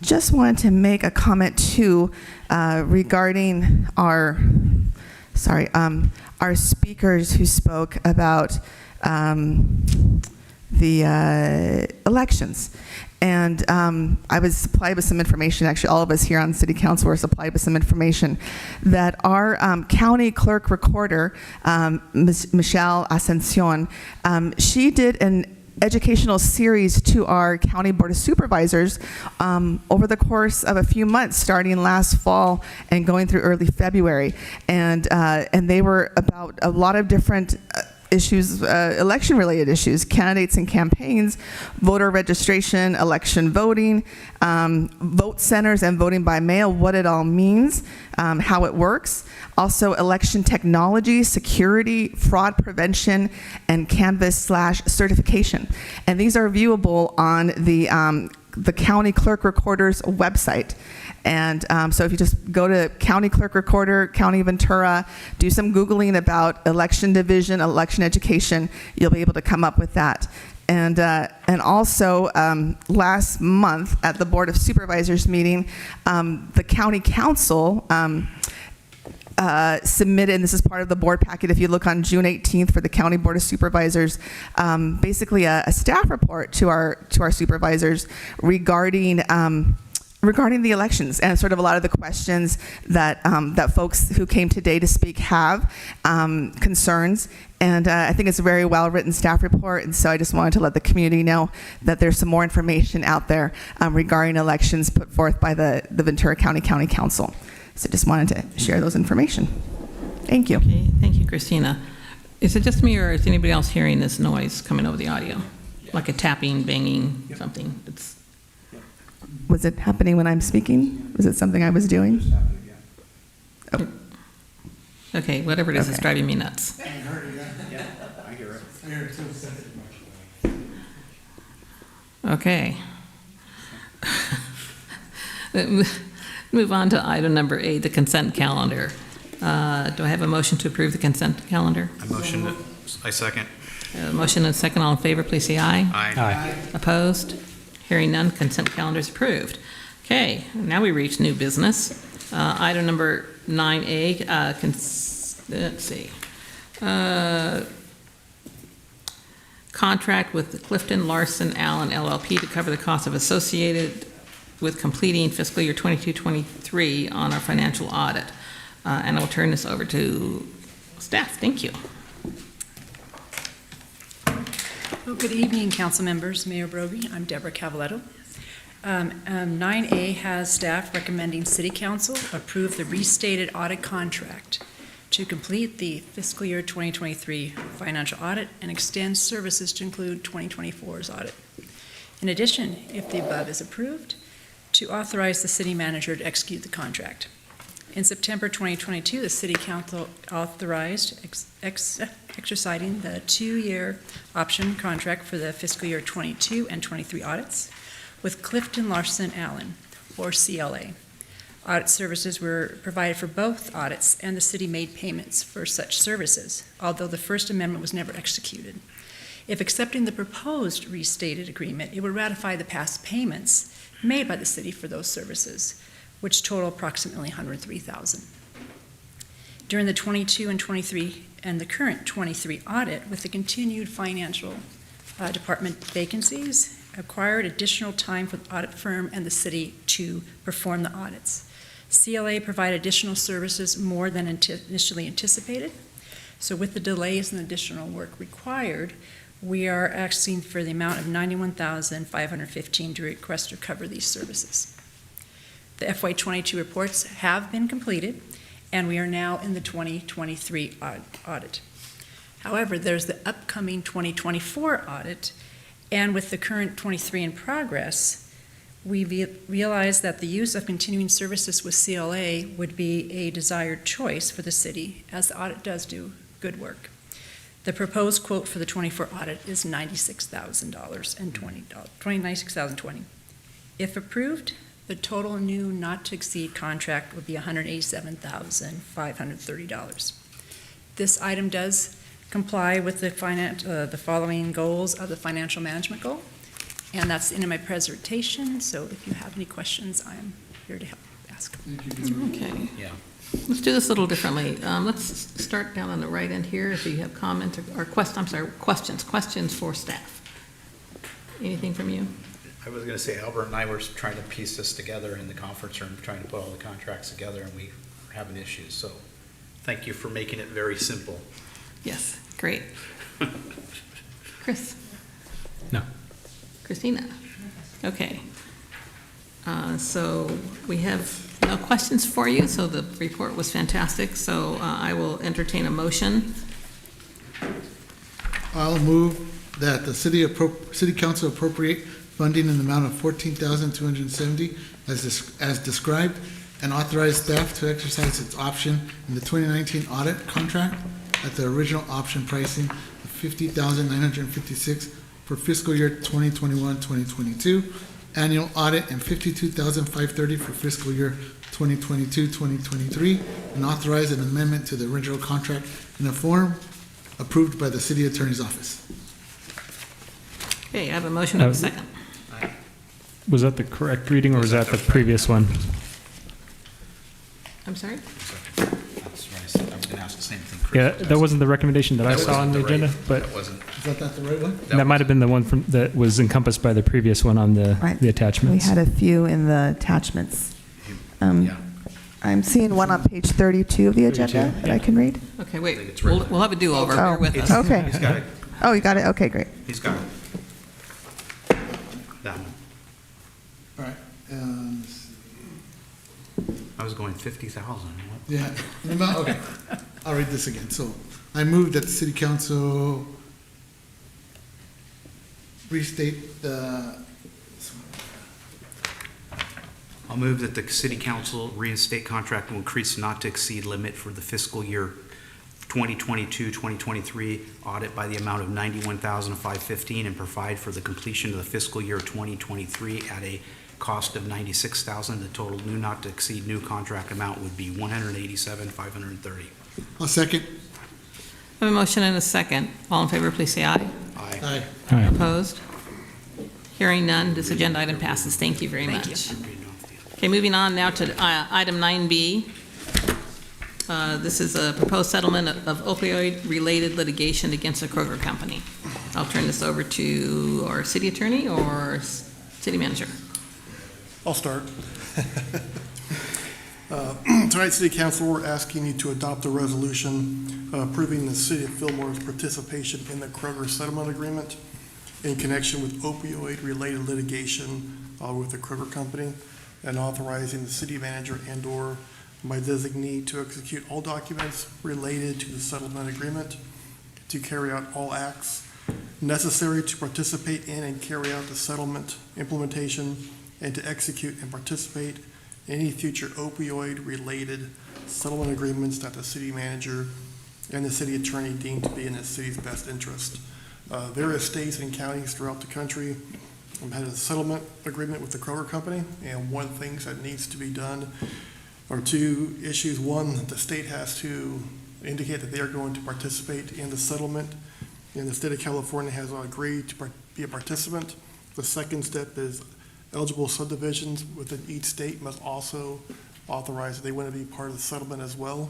just wanted to make a comment too regarding our speakers who spoke about the elections. And I was supplied with some information, actually all of us here on City Council were supplied with some information, that our county clerk recorder, Michelle Ascension, she did an educational series to our County Board of Supervisors over the course of a few months, starting last fall and going through early February. And they were about a lot of different issues, election-related issues, candidates and campaigns, voter registration, election voting, vote centers and voting by mail, what it all means, how it works. Also, election technology, security, fraud prevention, and Canvas/certification. And these are viewable on the County Clerk Recorder's website. And so if you just go to County Clerk Recorder, County Ventura, do some Googling about election division, election education, you'll be able to come up with that. And also, last month at the Board of Supervisors meeting, the County Council submitted, and this is part of the board packet, if you look on June 18th for the County Board of Supervisors, basically a staff report to our supervisors regarding the elections and sort of a lot of the questions that folks who came today to speak have, concerns. And I think it's a very well-written staff report, and so I just wanted to let the community know that there's some more information out there regarding elections put forth by the Ventura County Council. So just wanted to share those information. Thank you. Okay, thank you, Christina. Is it just me, or is anybody else hearing this noise coming over the audio? Like a tapping, banging, something? Was it happening when I'm speaking? Was it something I was doing? Okay, whatever it is, it's Okay. driving me nuts. Yeah, I hear it. I hear it too. Okay. Move on to item number 8, the consent calendar. Do I have a motion to approve the consent calendar? I second. Motion and second, all in favor, please say aye. Aye. Opposed? Hearing none, consent calendar is approved. Okay, now we reach new business. Item number 9A, let's see. Contract with Clifton Larson Allen LLP to cover the costs associated with completing fiscal year 22-23 on our financial audit. And I will turn this over to staff. Thank you. Well, good evening, council members, Mayor Brogy. I'm Deborah Cavaletto. 9A has staff recommending City Council approve the restated audit contract to complete the fiscal year 2023 financial audit and extend services to include 2024's audit. In addition, if the above is approved, to authorize the city manager to execute the contract. In September 2022, the City Council authorized exercising the 2-year option contract for the fiscal year 22 and 23 audits with Clifton Larson Allen, or CLA. Audit services were provided for both audits, and the city made payments for such services, although the First Amendment was never executed. If accepting the proposed restated agreement, it would ratify the past payments made by the city for those services, which total approximately $103,000. During the 22 and 23 and the current 23 audit, with the continued financial department vacancies, acquired additional time for the audit firm and the city to perform the audits. CLA provided additional services more than initially anticipated. So with the delays and additional work required, we are asking for the amount of $91,515 to request to cover these services. The FY22 reports have been completed, and we are now in the 2023 audit. However, there's the upcoming 2024 audit, and with the current 23 in progress, we realized that the use of continuing services with CLA would be a desired choice for the city, as the audit does do good work. The proposed quote for the 24 audit is $96,020. If approved, the total new not-to-exceed contract would be $187,530. This item does comply with the following goals of the financial management goal, and that's in my presentation, so if you have any questions, I'm here to help ask. Okay. Yeah. Let's do this a little differently. Let's start down on the right end here. If you have comments or questions for staff. Anything from you? I was going to say, Albert and I were trying to piece this together in the conference room, trying to put all the contracts together, and we were having issues. So thank you for making it very simple. Yes, great. Chris? No. Christina? Okay. So we have no questions for you, so the report was fantastic. So I will entertain a motion. I'll move that the City Council appropriate funding in the amount of $14,270 as described, and authorize staff to exercise its option in the 2019 audit contract at the original option pricing of $50,956 for fiscal year 2021-2022, annual audit, and $52,530 for fiscal year 2022-2023, and authorize an amendment to the original contract in a form approved by the City Attorney's Office. Okay, I have a motion and a second. Was that the correct reading, or was that the previous one? I'm sorry? That's what I said. I was going to ask the same thing. Yeah, that wasn't the recommendation that I saw on the agenda, but That wasn't. Is that not the right one? that might have been the one that was encompassed by the previous one on the attachments. We had a few in the attachments. I'm seeing one on page 32 of the agenda that I can read. Okay, wait. We'll have a do-over. Bear with us. Okay. He's got it. Oh, you got it? Okay, great. He's got it. That one. All right. Let's see. I was going 50,000. Yeah. Okay. I'll read this again. So I move that the City Council restate the I'll move that the city council reinstate contract will increase not to exceed limit for the fiscal year 2022-2023 audit by the amount of $91,515 and provide for the completion of the fiscal year 2023 at a cost of $96,000. The total new not to exceed new contract amount would be $187,530. I'll second. I have a motion and a second. All in favor, please say aye. Aye. Aye. Opposed? Hearing none, this agenda item passes. Thank you very much. Okay, moving on now to item 9B. This is a proposed settlement of opioid-related litigation against the Kroger Company. I'll turn this over to our city attorney or city manager. I'll start. Tonight, City Council, we're asking you to adopt a resolution approving the City of Fillmore's participation in the Kroger settlement agreement in connection with opioid-related litigation with the Kroger Company, and authorizing the city manager and/or my designee to execute all documents related to the settlement agreement, to carry out all acts necessary to participate in and carry out the settlement implementation, and to execute and participate in any future opioid-related settlement agreements that the city manager and the city attorney deem to be in the city's best interest. Various states and counties throughout the country had a settlement agreement with the Kroger Company, and one of the things that needs to be done are two issues. One, the state has to indicate that they are going to participate in the settlement, and the state of California has agreed to be a participant. The second step is eligible subdivisions within each state must also authorize that they want to be part of the settlement as well.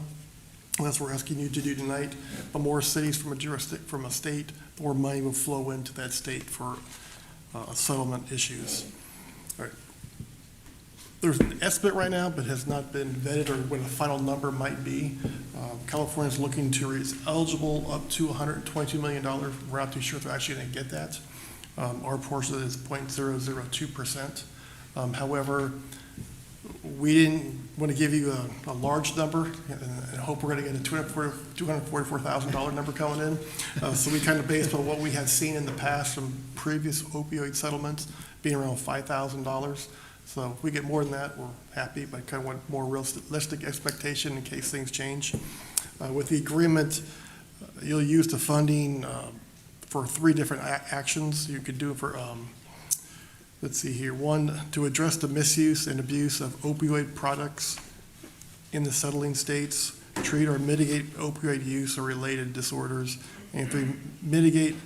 And that's what we're asking you to do tonight. The more cities from a state, the more money will flow into that state for settlement issues. All right. There's an estimate right now, but has not been vetted or what a final number might be. California is looking to raise eligible up to $122 million. We're not too sure if they're actually going to get that. Our portion of it is 0.002%. However, we didn't want to give you a large number and hope we're going to get a $244,000 number coming in. So we kind of based on what we had seen in the past from previous opioid settlements being around $5,000. So if we get more than that, we're happy, but kind of want more realistic expectation in case things change. With the agreement, you'll use the funding for three different actions. You could do it for let's see here. One, to address the misuse and abuse of opioid products in the settling states, treat or mitigate opioid use or related disorders, and three, mitigate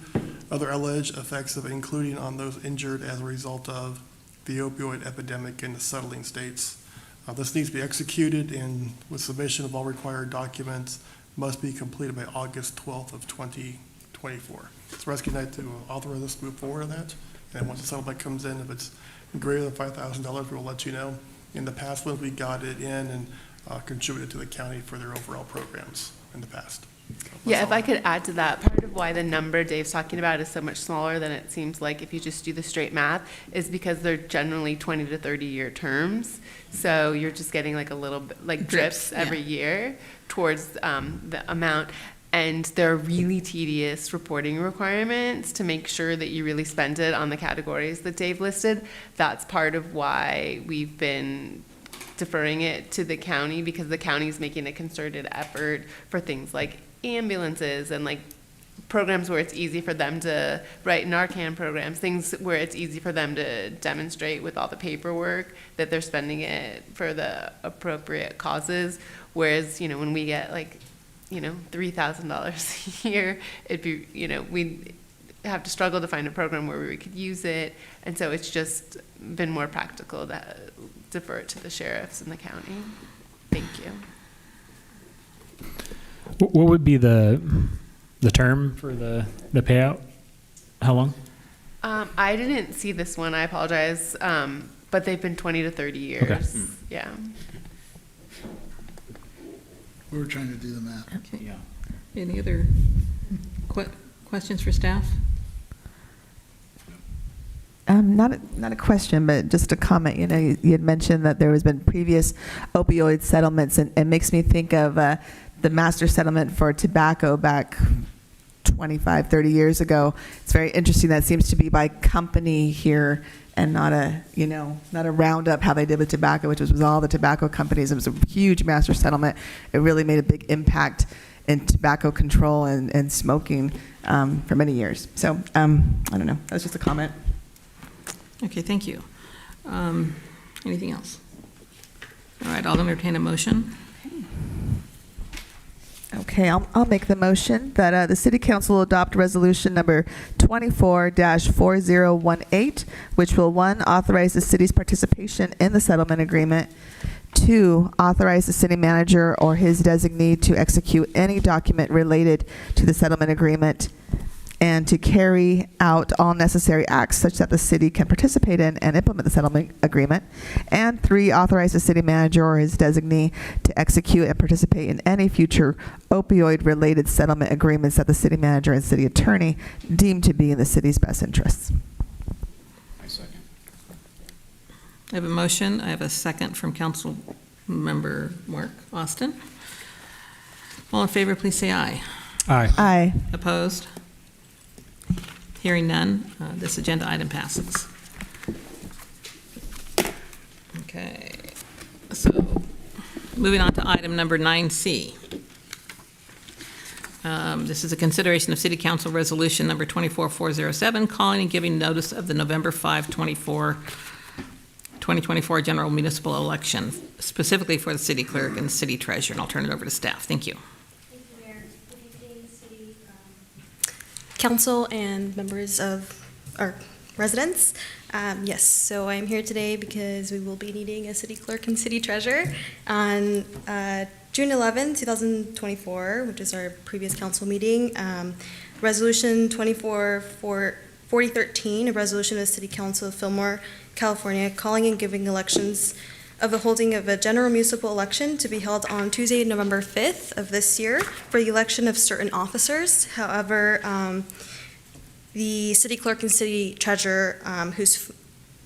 other alleged effects of including on those injured as a result of the opioid epidemic in the settling states. This needs to be executed, and with submission of all required documents must be completed by August 12th of 2024. So we're asking tonight to authorize us to move forward on that. And once the settlement comes in, if it's greater than $5,000, we'll let you know. In the past, when we got it in and contributed to the county for their overall programs in the past. Yeah, if I could add to that, part of why the number Dave's talking about is so much smaller than it seems like if you just do the straight math is because they're generally 20 to 30 year terms. So you're just getting like a little bit, like drips every year towards the amount. And there are really tedious reporting requirements to make sure that you really spend it on the categories that Dave listed. That's part of why we've been deferring it to the county, because the county's making a concerted effort for things like ambulances and like programs where it's easy for them to write Narcan programs, things where it's easy for them to demonstrate with all the paperwork that they're spending it for the appropriate causes. Whereas, you know, when we get like, you know, $3,000 a year, it'd be, you know, we'd have to struggle to find a program where we could use it. And so it's just been more practical to defer it to the sheriffs in the county. Thank you. What would be the term for the payout? How long? I didn't see this one. I apologize. But they've been 20 to 30 years. Okay. Yeah. We were trying to do the math. Okay. Yeah. Any other questions for staff? Not a question, but just a comment. You know, you had mentioned that there has been previous opioid settlements, and it makes me think of the master settlement for tobacco back 25, 30 years ago. It's very interesting. That seems to be by company here and not a roundup how they did with tobacco, which was with all the tobacco companies. It was a huge master settlement. It really made a big impact in tobacco control and smoking for many years. So I don't know. That was just a comment. Okay, thank you. Anything else? All right, I'll entertain a motion. Okay, I'll make the motion that the City Council adopt resolution number 24-4018, which will, 1, authorize the city's participation in the settlement agreement, 2, authorize the city manager or his designee to execute any document related to the settlement agreement, and to carry out all necessary acts such that the city can participate in and implement the settlement agreement. And 3, authorize the city manager or his designee to execute and participate in any future opioid-related settlement agreements that the city manager and city attorney deem to be in the city's best interests. I second. I have a motion. I have a second from Council Member Mark Austin. All in favor, please say aye. Aye. Aye. Opposed? Hearing none, this agenda item passes. Okay, so moving on to item number 9C. This is a consideration of City Council Resolution number 24407, calling and giving notice of the November 5, 2024 general municipal election, specifically for the city clerk and the city treasurer, and I'll turn it over to staff. Thank you. Council and members of our residents. Yes, so I'm here today because we will be needing a city clerk and city treasurer on June 11, 2024, which is our previous council meeting. Resolution 24-4013, a resolution of the City Council of Fillmore, California, calling and giving elections of the holding of a general municipal election to be held on Tuesday, November 5th of this year for the election of certain officers. However, the city clerk and city treasurer, whose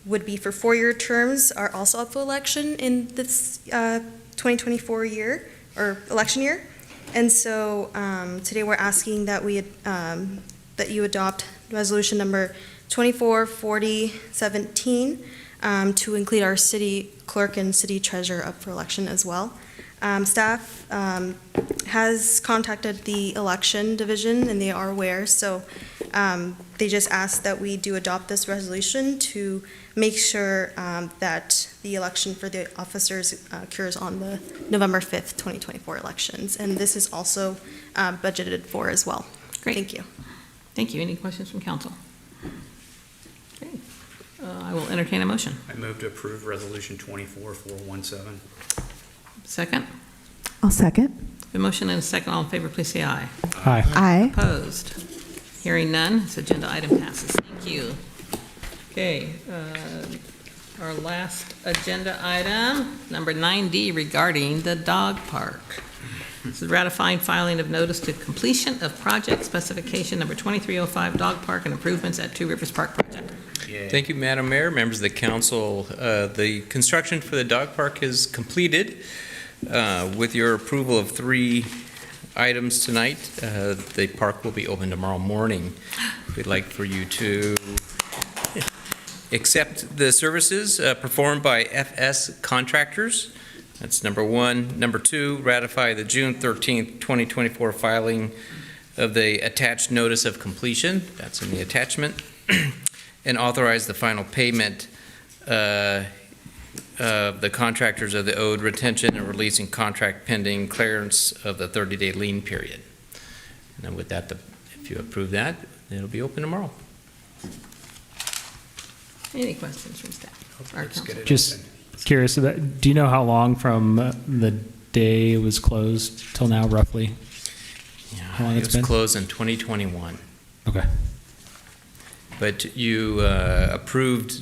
would be for 4-year terms, are also up for election in this 2024 year, or election year. And so today we're asking that that you adopt resolution number 24-4017 to include our city clerk and city treasurer up for election as well. Staff has contacted the election division and they are aware, so they just asked that we do adopt this resolution to make sure that the election for the officers occurs on the November 5th, 2024 elections. And this is also budgeted for as well. Great. Thank you. Thank you. Any questions from council? Okay. I will entertain a motion. I move to approve resolution 24417. Second? I'll second. A motion and a second. All in favor, please say aye. Aye. Aye. Opposed? Hearing none, this agenda item passes. Thank you. Okay, our last agenda item, number 9D, regarding the dog park. This is ratifying filing of notice to completion of project specification number 2305, dog park and improvements at Two Rivers Park project. Yeah. Thank you, Madam Mayor, members of the council. The construction for the dog park is completed. With your approval of 3 items tonight, the park will be open tomorrow morning. We'd like for you to accept the services performed by FS Contractors. That's number 1. Number 2, ratify the June 13th, 2024 filing of the attached notice of completion. That's in the attachment. And authorize the final payment of the contractors of the owed retention and releasing contract pending clearance of the 30-day lien period. And then with that, if you approve that, it'll be open tomorrow. Any questions from staff? Or Let's get council? it Just open. curious about, do you know how long from the day it was closed till now, roughly? How long It it's was been? closed in 2021. Okay. But you approved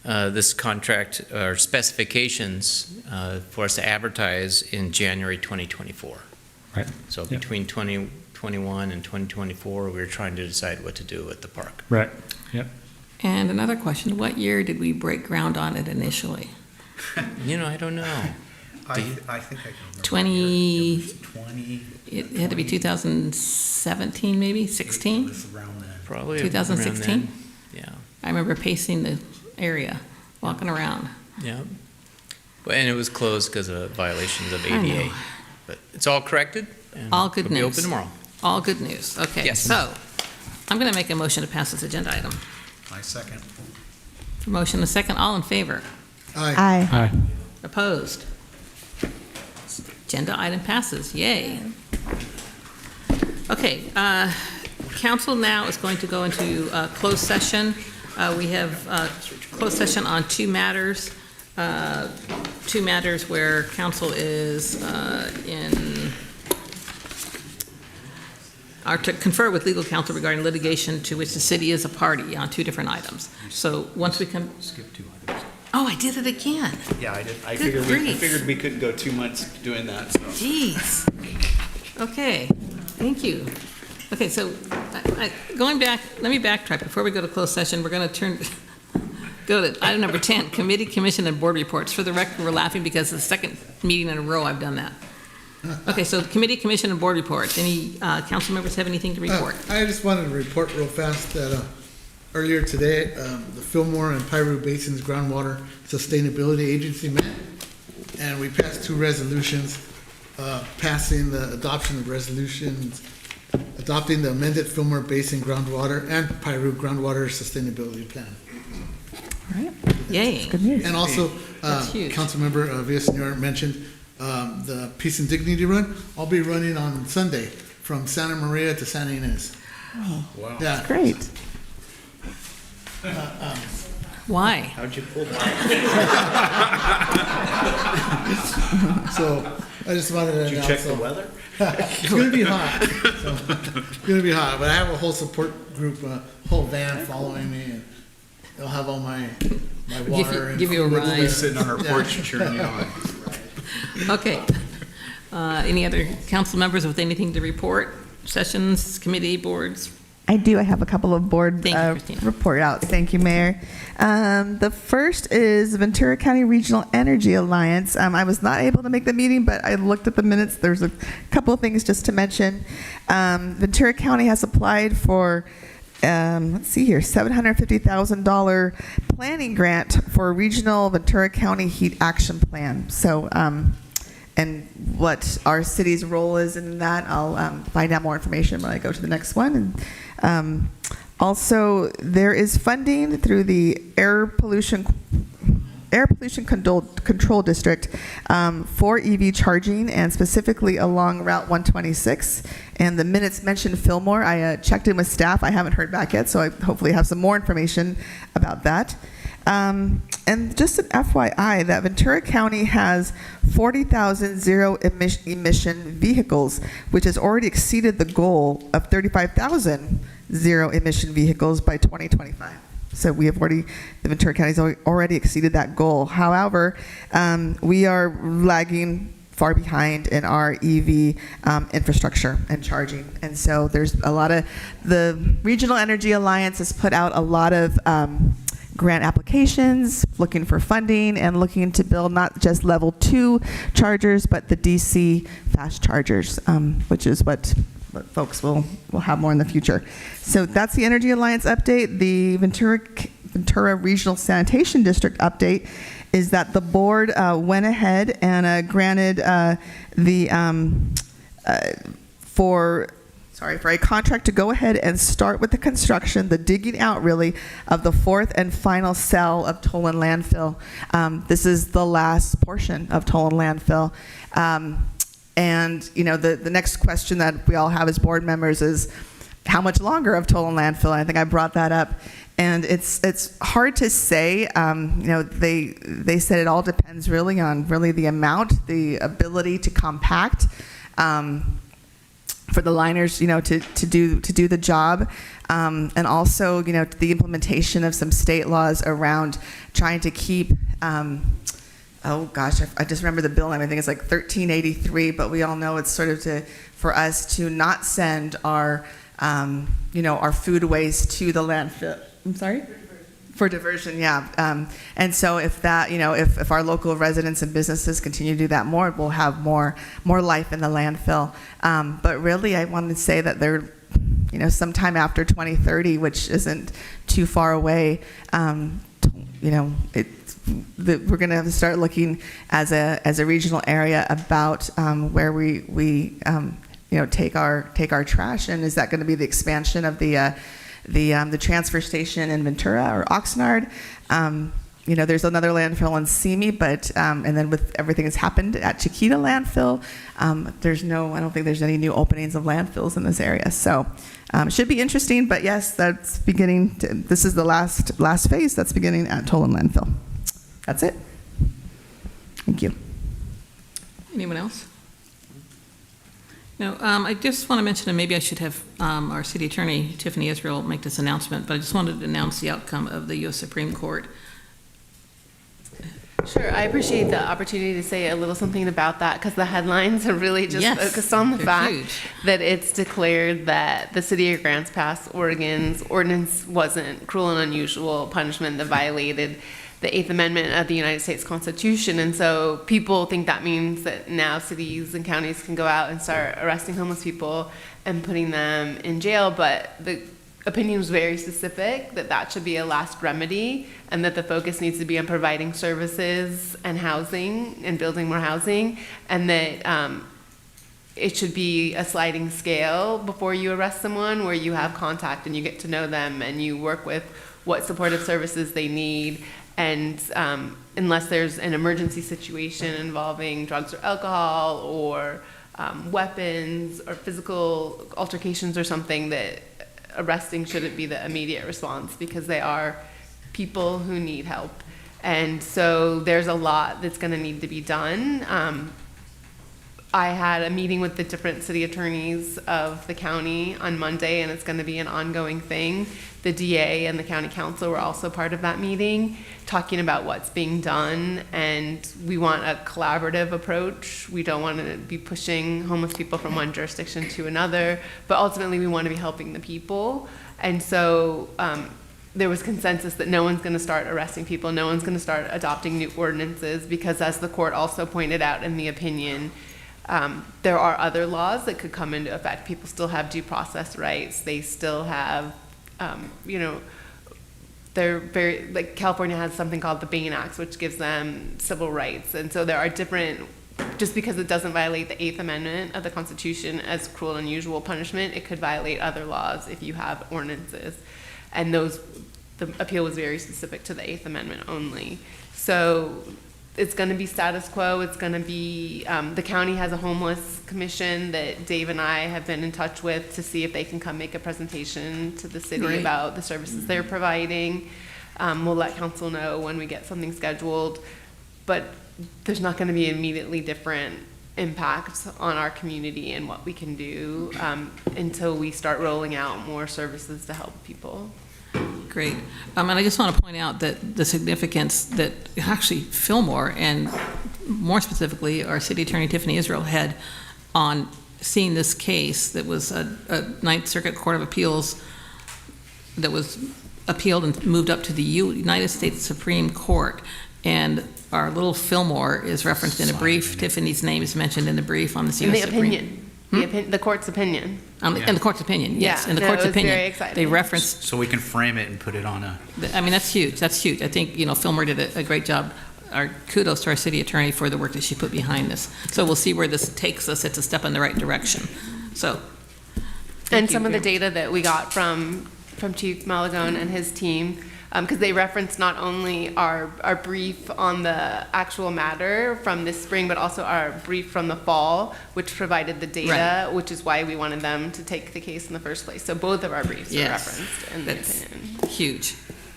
this contract or specifications for us to advertise in January 2024. Right. So Yep. between 2021 and 2024, we were trying to decide what to do with the park. Right. Yep. And another question, what year did we break ground on it initially? You know, I don't know. I think I can remember. 20, It was 20. it had to be 2017 maybe, 16? It was around then. Probably 2016? around then. Yeah. I remember pacing the area, walking around. Yeah. And it was closed because of violations of I know. ADA. But it's all corrected. And All good it'll be news. open tomorrow. All good news. Okay. Yes. So I'm going to make a motion to pass this agenda item. My second. Motion and a second. All in favor? Aye. Aye. Opposed? Agenda item passes. Yay. Okay, council now is going to go into closed session. We have closed session on two matters where council is are to confer with legal counsel regarding litigation to which the city is a party on two different items. So once we come. Skip 2 items. Oh, I did it again. Yeah, I did. I Good grief. figured we couldn't go 2 months doing that. So. Jeez. Okay, thank you. Okay, so going back, let me backtrack. Before we go to closed session, we're going to go to item number 10, committee, commission, and board reports. For the record, we're laughing because it's the second meeting in a row I've done that. Okay, so committee, commission, and board reports. Any council members have anything to report? I just wanted to report real fast that earlier today, the Fillmore and Piru Basins Groundwater Sustainability Agency met, and we passed 2 resolutions, passing the adoption of resolutions, adopting the amended Fillmore Basin Groundwater and Piru Groundwater Sustainability Plan. All right. Yay. Good news. And also, That's huge. Councilmember Villaseñor mentioned the Peace and Dignity Run. I'll be running on Sunday from Santa Maria to Santa Ynez. Oh, Wow. Yeah. great. Why? How'd you pull that? So I just wanted to Did you announce. check the weather? It's going to be hot. So, it's going to be hot, but I have a whole support group, a whole van following me, and they'll have all my water. Give you a food. ride. Sitting on our porch cheering you on. Okay. Any other council members with anything to report? Sessions, committee, boards? I do. I have a couple of board Thank you, Christina. report outs. Thank you, Mayor. The first is Ventura County Regional Energy Alliance. I was not able to make the meeting, but I looked at the minutes. There's a couple of things just to mention. Ventura County has applied for, let's see here, $750,000 planning grant for a regional Ventura County heat action plan. So, and what our city's role is in that, I'll find out more information when I go to the next one. And also, there is funding through the Air Pollution Control District for EV charging, and specifically along Route 126. And the minutes mentioned Fillmore. I checked in with staff. I haven't heard back yet, so I hopefully have some more information about that. And just an FYI, that Ventura County has 40,000 zero-emission vehicles, which has already exceeded the goal of 35,000 zero-emission vehicles by 2025. So we have the Ventura County's already exceeded that goal. However, we are lagging far behind in our EV infrastructure and charging. And so there's a lot of, the Regional Energy Alliance has put out a lot of grant applications, looking for funding, and looking to build not just level 2 chargers, but the DC fast chargers, which is what folks will have more in the future. So that's the Energy Alliance update. The Ventura Regional Sanitation District update is that the board went ahead and granted for a contract to go ahead and start with the construction, the digging out really, of the 4th and final cell of Tolan Landfill. This is the last portion of Tolan Landfill. And, you know, the next question that we all have as board members is, how much longer of Tolan Landfill? And I think I brought that up. And it's hard to say. You know, they said it all depends really on the amount, the ability to compact, for the liners, you know, to do the job, and also, you know, the implementation of some state laws around trying to keep. Oh gosh, I just remember the bill name. I think it's like 1383, but we all know it's sort of for us to not send our, you know, our food waste to the landfill. I'm sorry. For diversion, yeah. And so if that, you know, if our local residents and businesses continue to do that more, we'll have more life in the landfill. But really, I wanted to say that they're, you know, sometime after 2030, which isn't too far away, we're going to have to start looking as a regional area about where we take our trash, and is that going to be the expansion of the transfer station in Ventura or Oxnard? There's another landfill in Simi, but and then with everything that's happened at Chiquita landfill, I don't think there's any new openings of landfills in this area. So it should be interesting, but yes, that's beginning. This is the last phase that's beginning at Tolan landfill. That's it. Thank you. Anyone else? No, I just want to mention, and maybe I should have our city attorney, Tiffany Israel, make this announcement, but I just wanted to announce the outcome of the U.S. Supreme Court. Sure, I appreciate the opportunity to say a little something about that, because the headlines are really just focused on the fact that it's declared that the city of Grants Pass, Oregon's ordinance wasn't cruel and unusual punishment that violated the Eighth Amendment of the United States Constitution. And so people think that means that now cities and counties can go out and start arresting homeless people and putting them in jail, but the opinion was very specific that that should be a last remedy, and that the focus needs to be on providing services and housing and building more housing, and that it should be a sliding scale before you arrest someone, where you have contact and you get to know them and you work with what supportive services they need. And unless there's an emergency situation involving drugs or alcohol or weapons or physical altercations or something, that arresting shouldn't be the immediate response, because they are people who need help. And so there's a lot that's going to need to be done. I had a meeting with the different city attorneys of the county on Monday, and it's going to be an ongoing thing. The DA and the county council were also part of that meeting, talking about what's being done, and we want a collaborative approach. We don't want to be pushing homeless people from one jurisdiction to another, but ultimately we want to be helping the people. And so there was consensus that no one's going to start arresting people, no one's going to start adopting new ordinances, because as the court also pointed out in the opinion, there are other laws that could come into effect. People still have due process rights. They still have, they're very, like California has something called the Bain Act, which gives them civil rights. And so there are different, just because it doesn't violate the Eighth Amendment of the Constitution as cruel and unusual punishment, it could violate other laws if you have ordinances. And the appeal was very specific to the Eighth Amendment only. So it's going to be status quo. It's going to be, the county has a homeless commission that Dave and I have been in touch with to see if they can come make a presentation to the city about the services they're providing. We'll let council know when we get something scheduled, but there's not going to be immediately different impact on our community and what we can do until we start rolling out more services to help people. Great. And I just want to point out that the significance that actually Fillmore, and more specifically our city attorney Tiffany Israel, had on seeing this case that was a Ninth Circuit Court of Appeals that was appealed and moved up to the United States Supreme Court. And our little Fillmore is referenced in a brief. Tiffany's name is mentioned in the brief on the U.S. Supreme Court. The court's opinion. And the court's opinion, yes. Yeah, in the court's opinion, very exciting. they referenced. So we can frame it and put it on a. I mean, that's huge. That's huge. I think Fillmore did a great job. Our kudos to our city attorney for the work that she put behind this. So we'll see where this takes us. It's a step in the right direction. So. And some of the data that we got from Chief Malagone and his team, because they referenced not only our brief on the actual matter from this spring, but also our brief from the fall, which provided the data, which is why we wanted them to take the case in the first place. So both of our briefs are referenced in the opinion. Huge.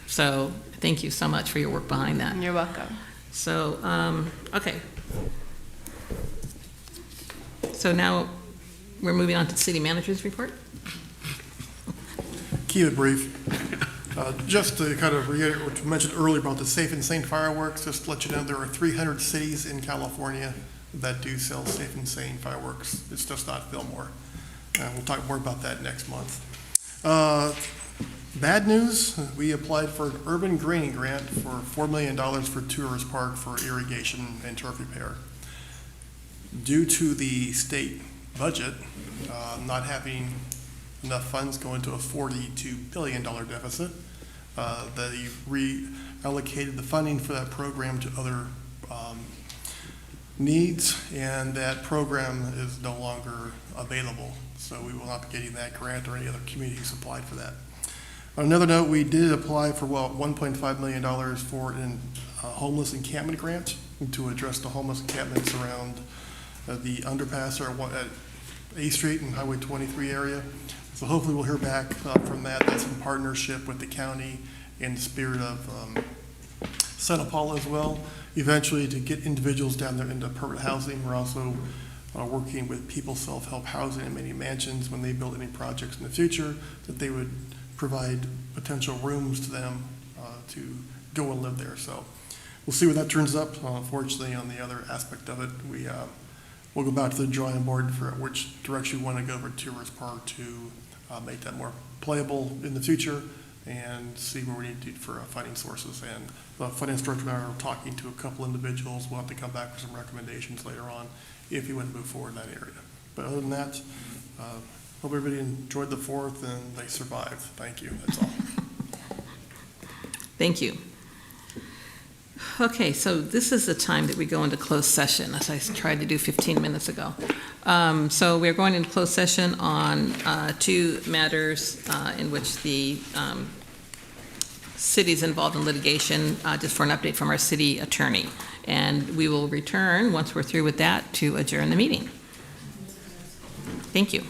So thank you so much for your work behind that. You're welcome. So, okay. So now we're moving on to the city manager's report. Keep it brief. Just to kind of reiterate what you mentioned earlier about the Safe and Sane fireworks, just to let you know there are 300 cities in California that do sell Safe and Sane fireworks. It's just not Fillmore. We'll talk more about that next month. Bad news, we applied for an urban greening grant for $4 million for Tourist Park for irrigation and turf repair. Due to the state budget not having enough funds going to a $42 billion deficit, They reallocated the funding for that program to other needs, and that program is no longer available. So we will not be getting that grant or any other communities applied for that. On another note, we did apply for $1.5 million for a homeless encampment grant to address the homeless encampments around the underpass or at A Street and Highway 23 area. So hopefully we'll hear back from that. That's in partnership with the county in the spirit of Santa Paula as well. Eventually to get individuals down there into permanent housing. We're also working with People Self-Help Housing and many mansions when they build any projects in the future, that they would provide potential rooms to them to go and live there. So we'll see where that turns up. Unfortunately, on the other aspect of it, we'll go back to the drawing board for which direction we want to go over Tourist Park to make that more playable in the future and see where we need to do for funding sources. And the finance director and I are talking to a couple individuals. We'll have to come back with some recommendations later on if you want to move forward in that area. But other than that, hope everybody enjoyed the 4th and they survived. Thank you. That's all. Thank you. Okay, so this is the time that we go into closed session, as I tried to do 15 minutes ago. So we're going into closed session on 2 matters in which the city is involved in litigation, just for an update from our city attorney. And we will return, once we're through with that, to adjourn the meeting. Thank you.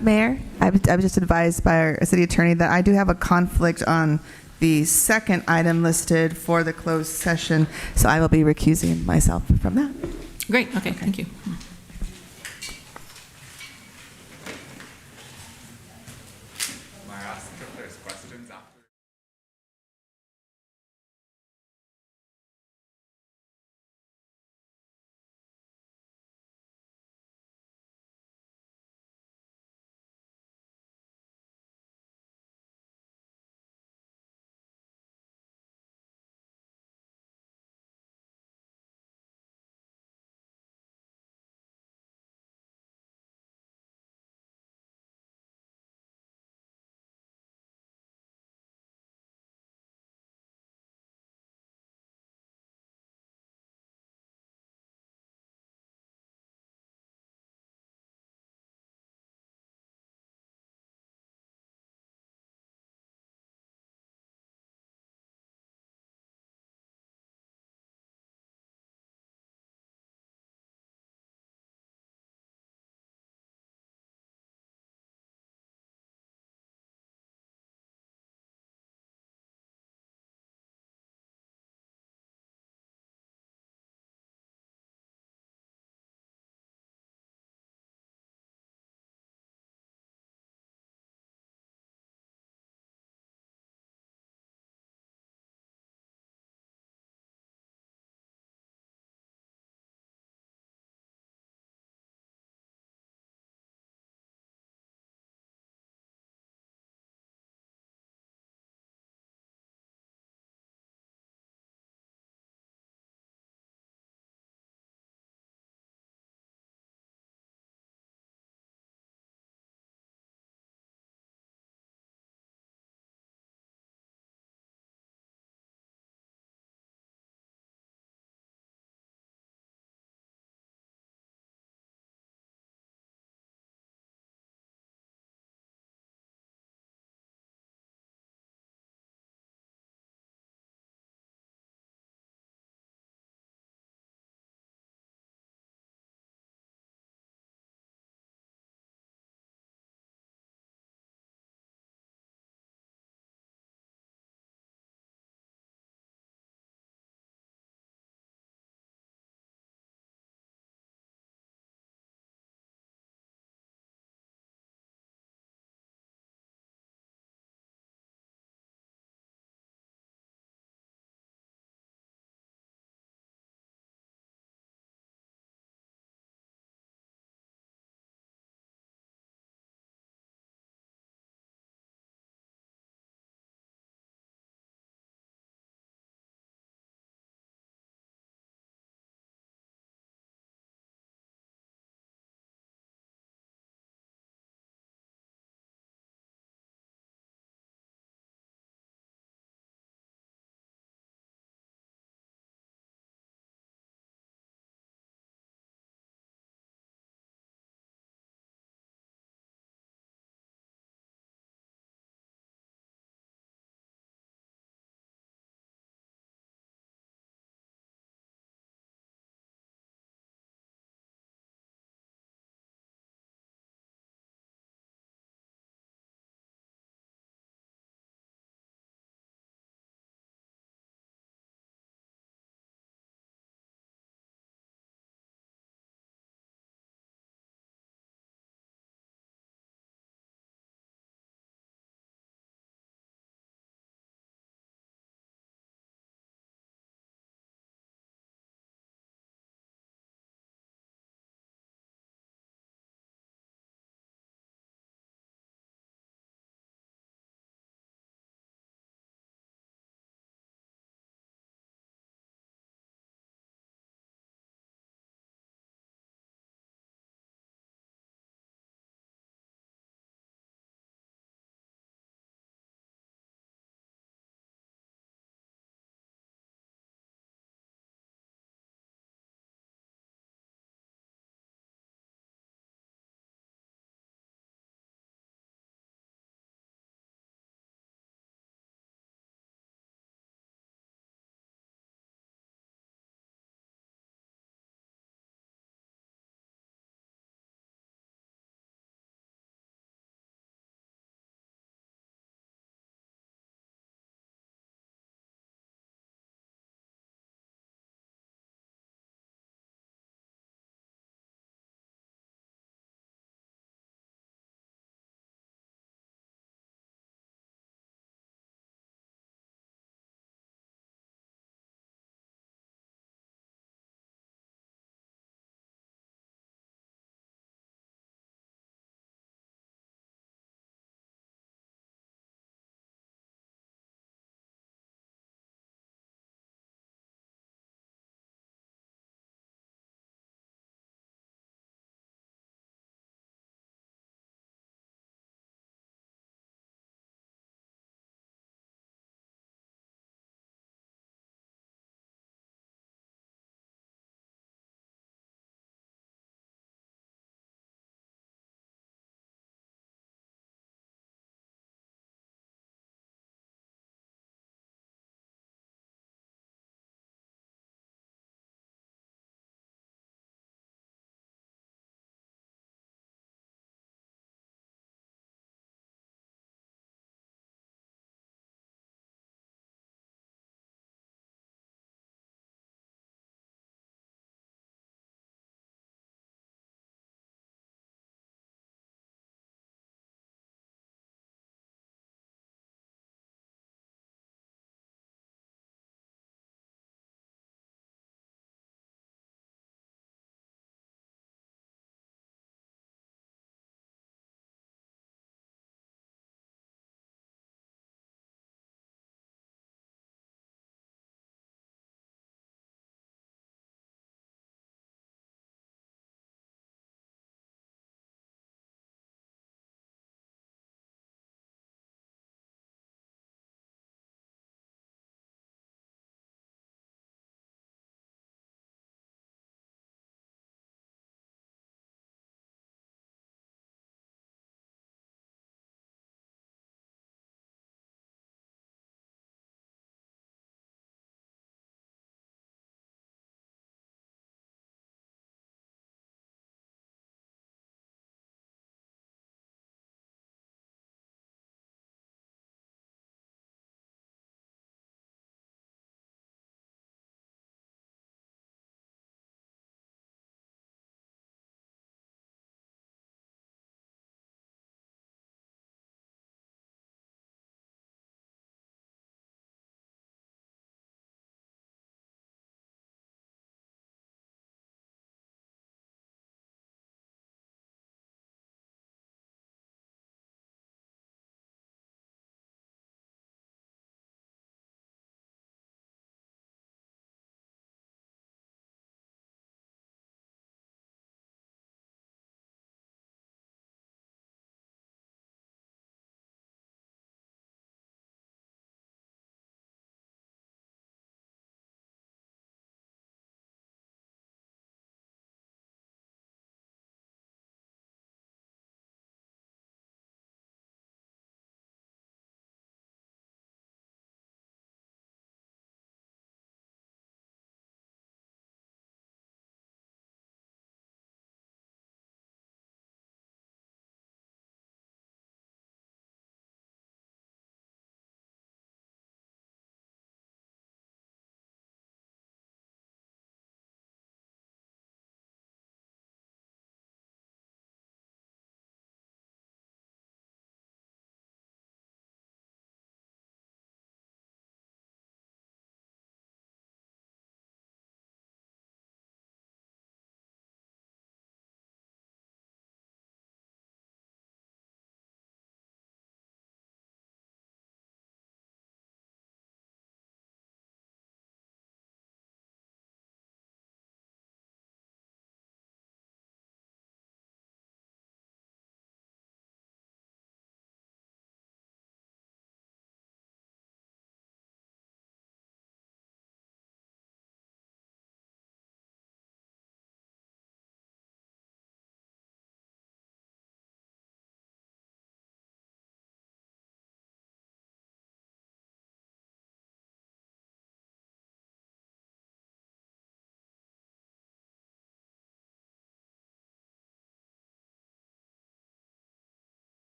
Mayor, I was just advised by our city attorney that I do have a conflict on the second item listed for the closed session, so I will be recusing myself from that. Great, okay, thank you.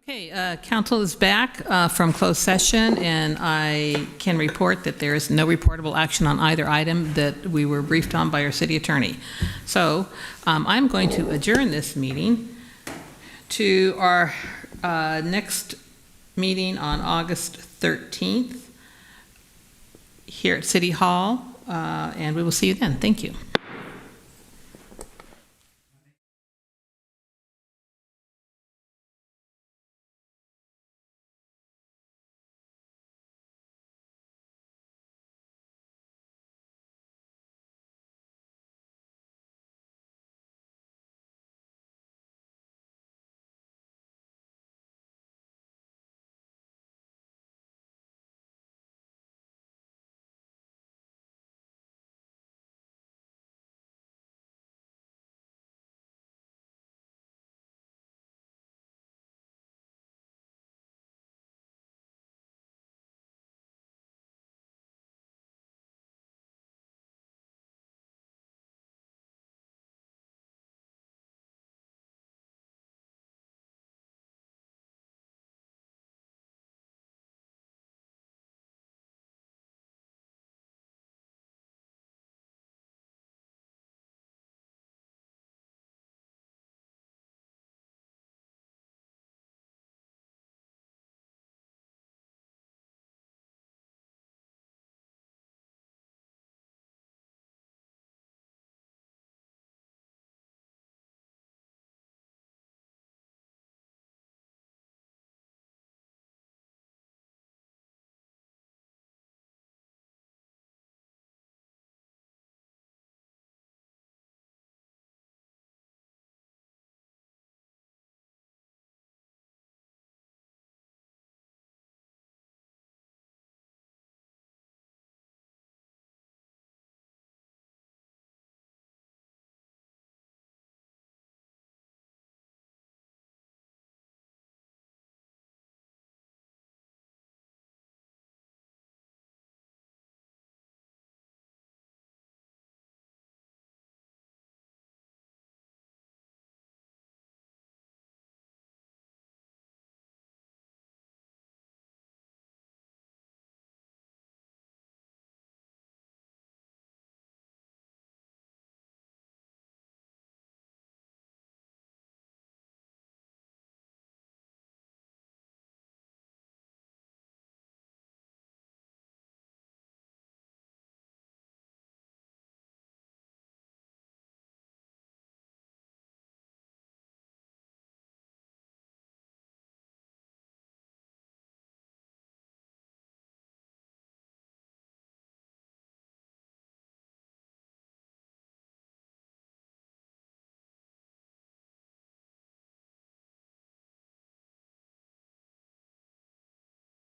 Okay, council is back from closed session, and I can report that there is no reportable action on either item that we were briefed on by our city attorney. So I'm going to adjourn this meeting to our next meeting on August 13th here at City Hall, and we will see you then. Thank you.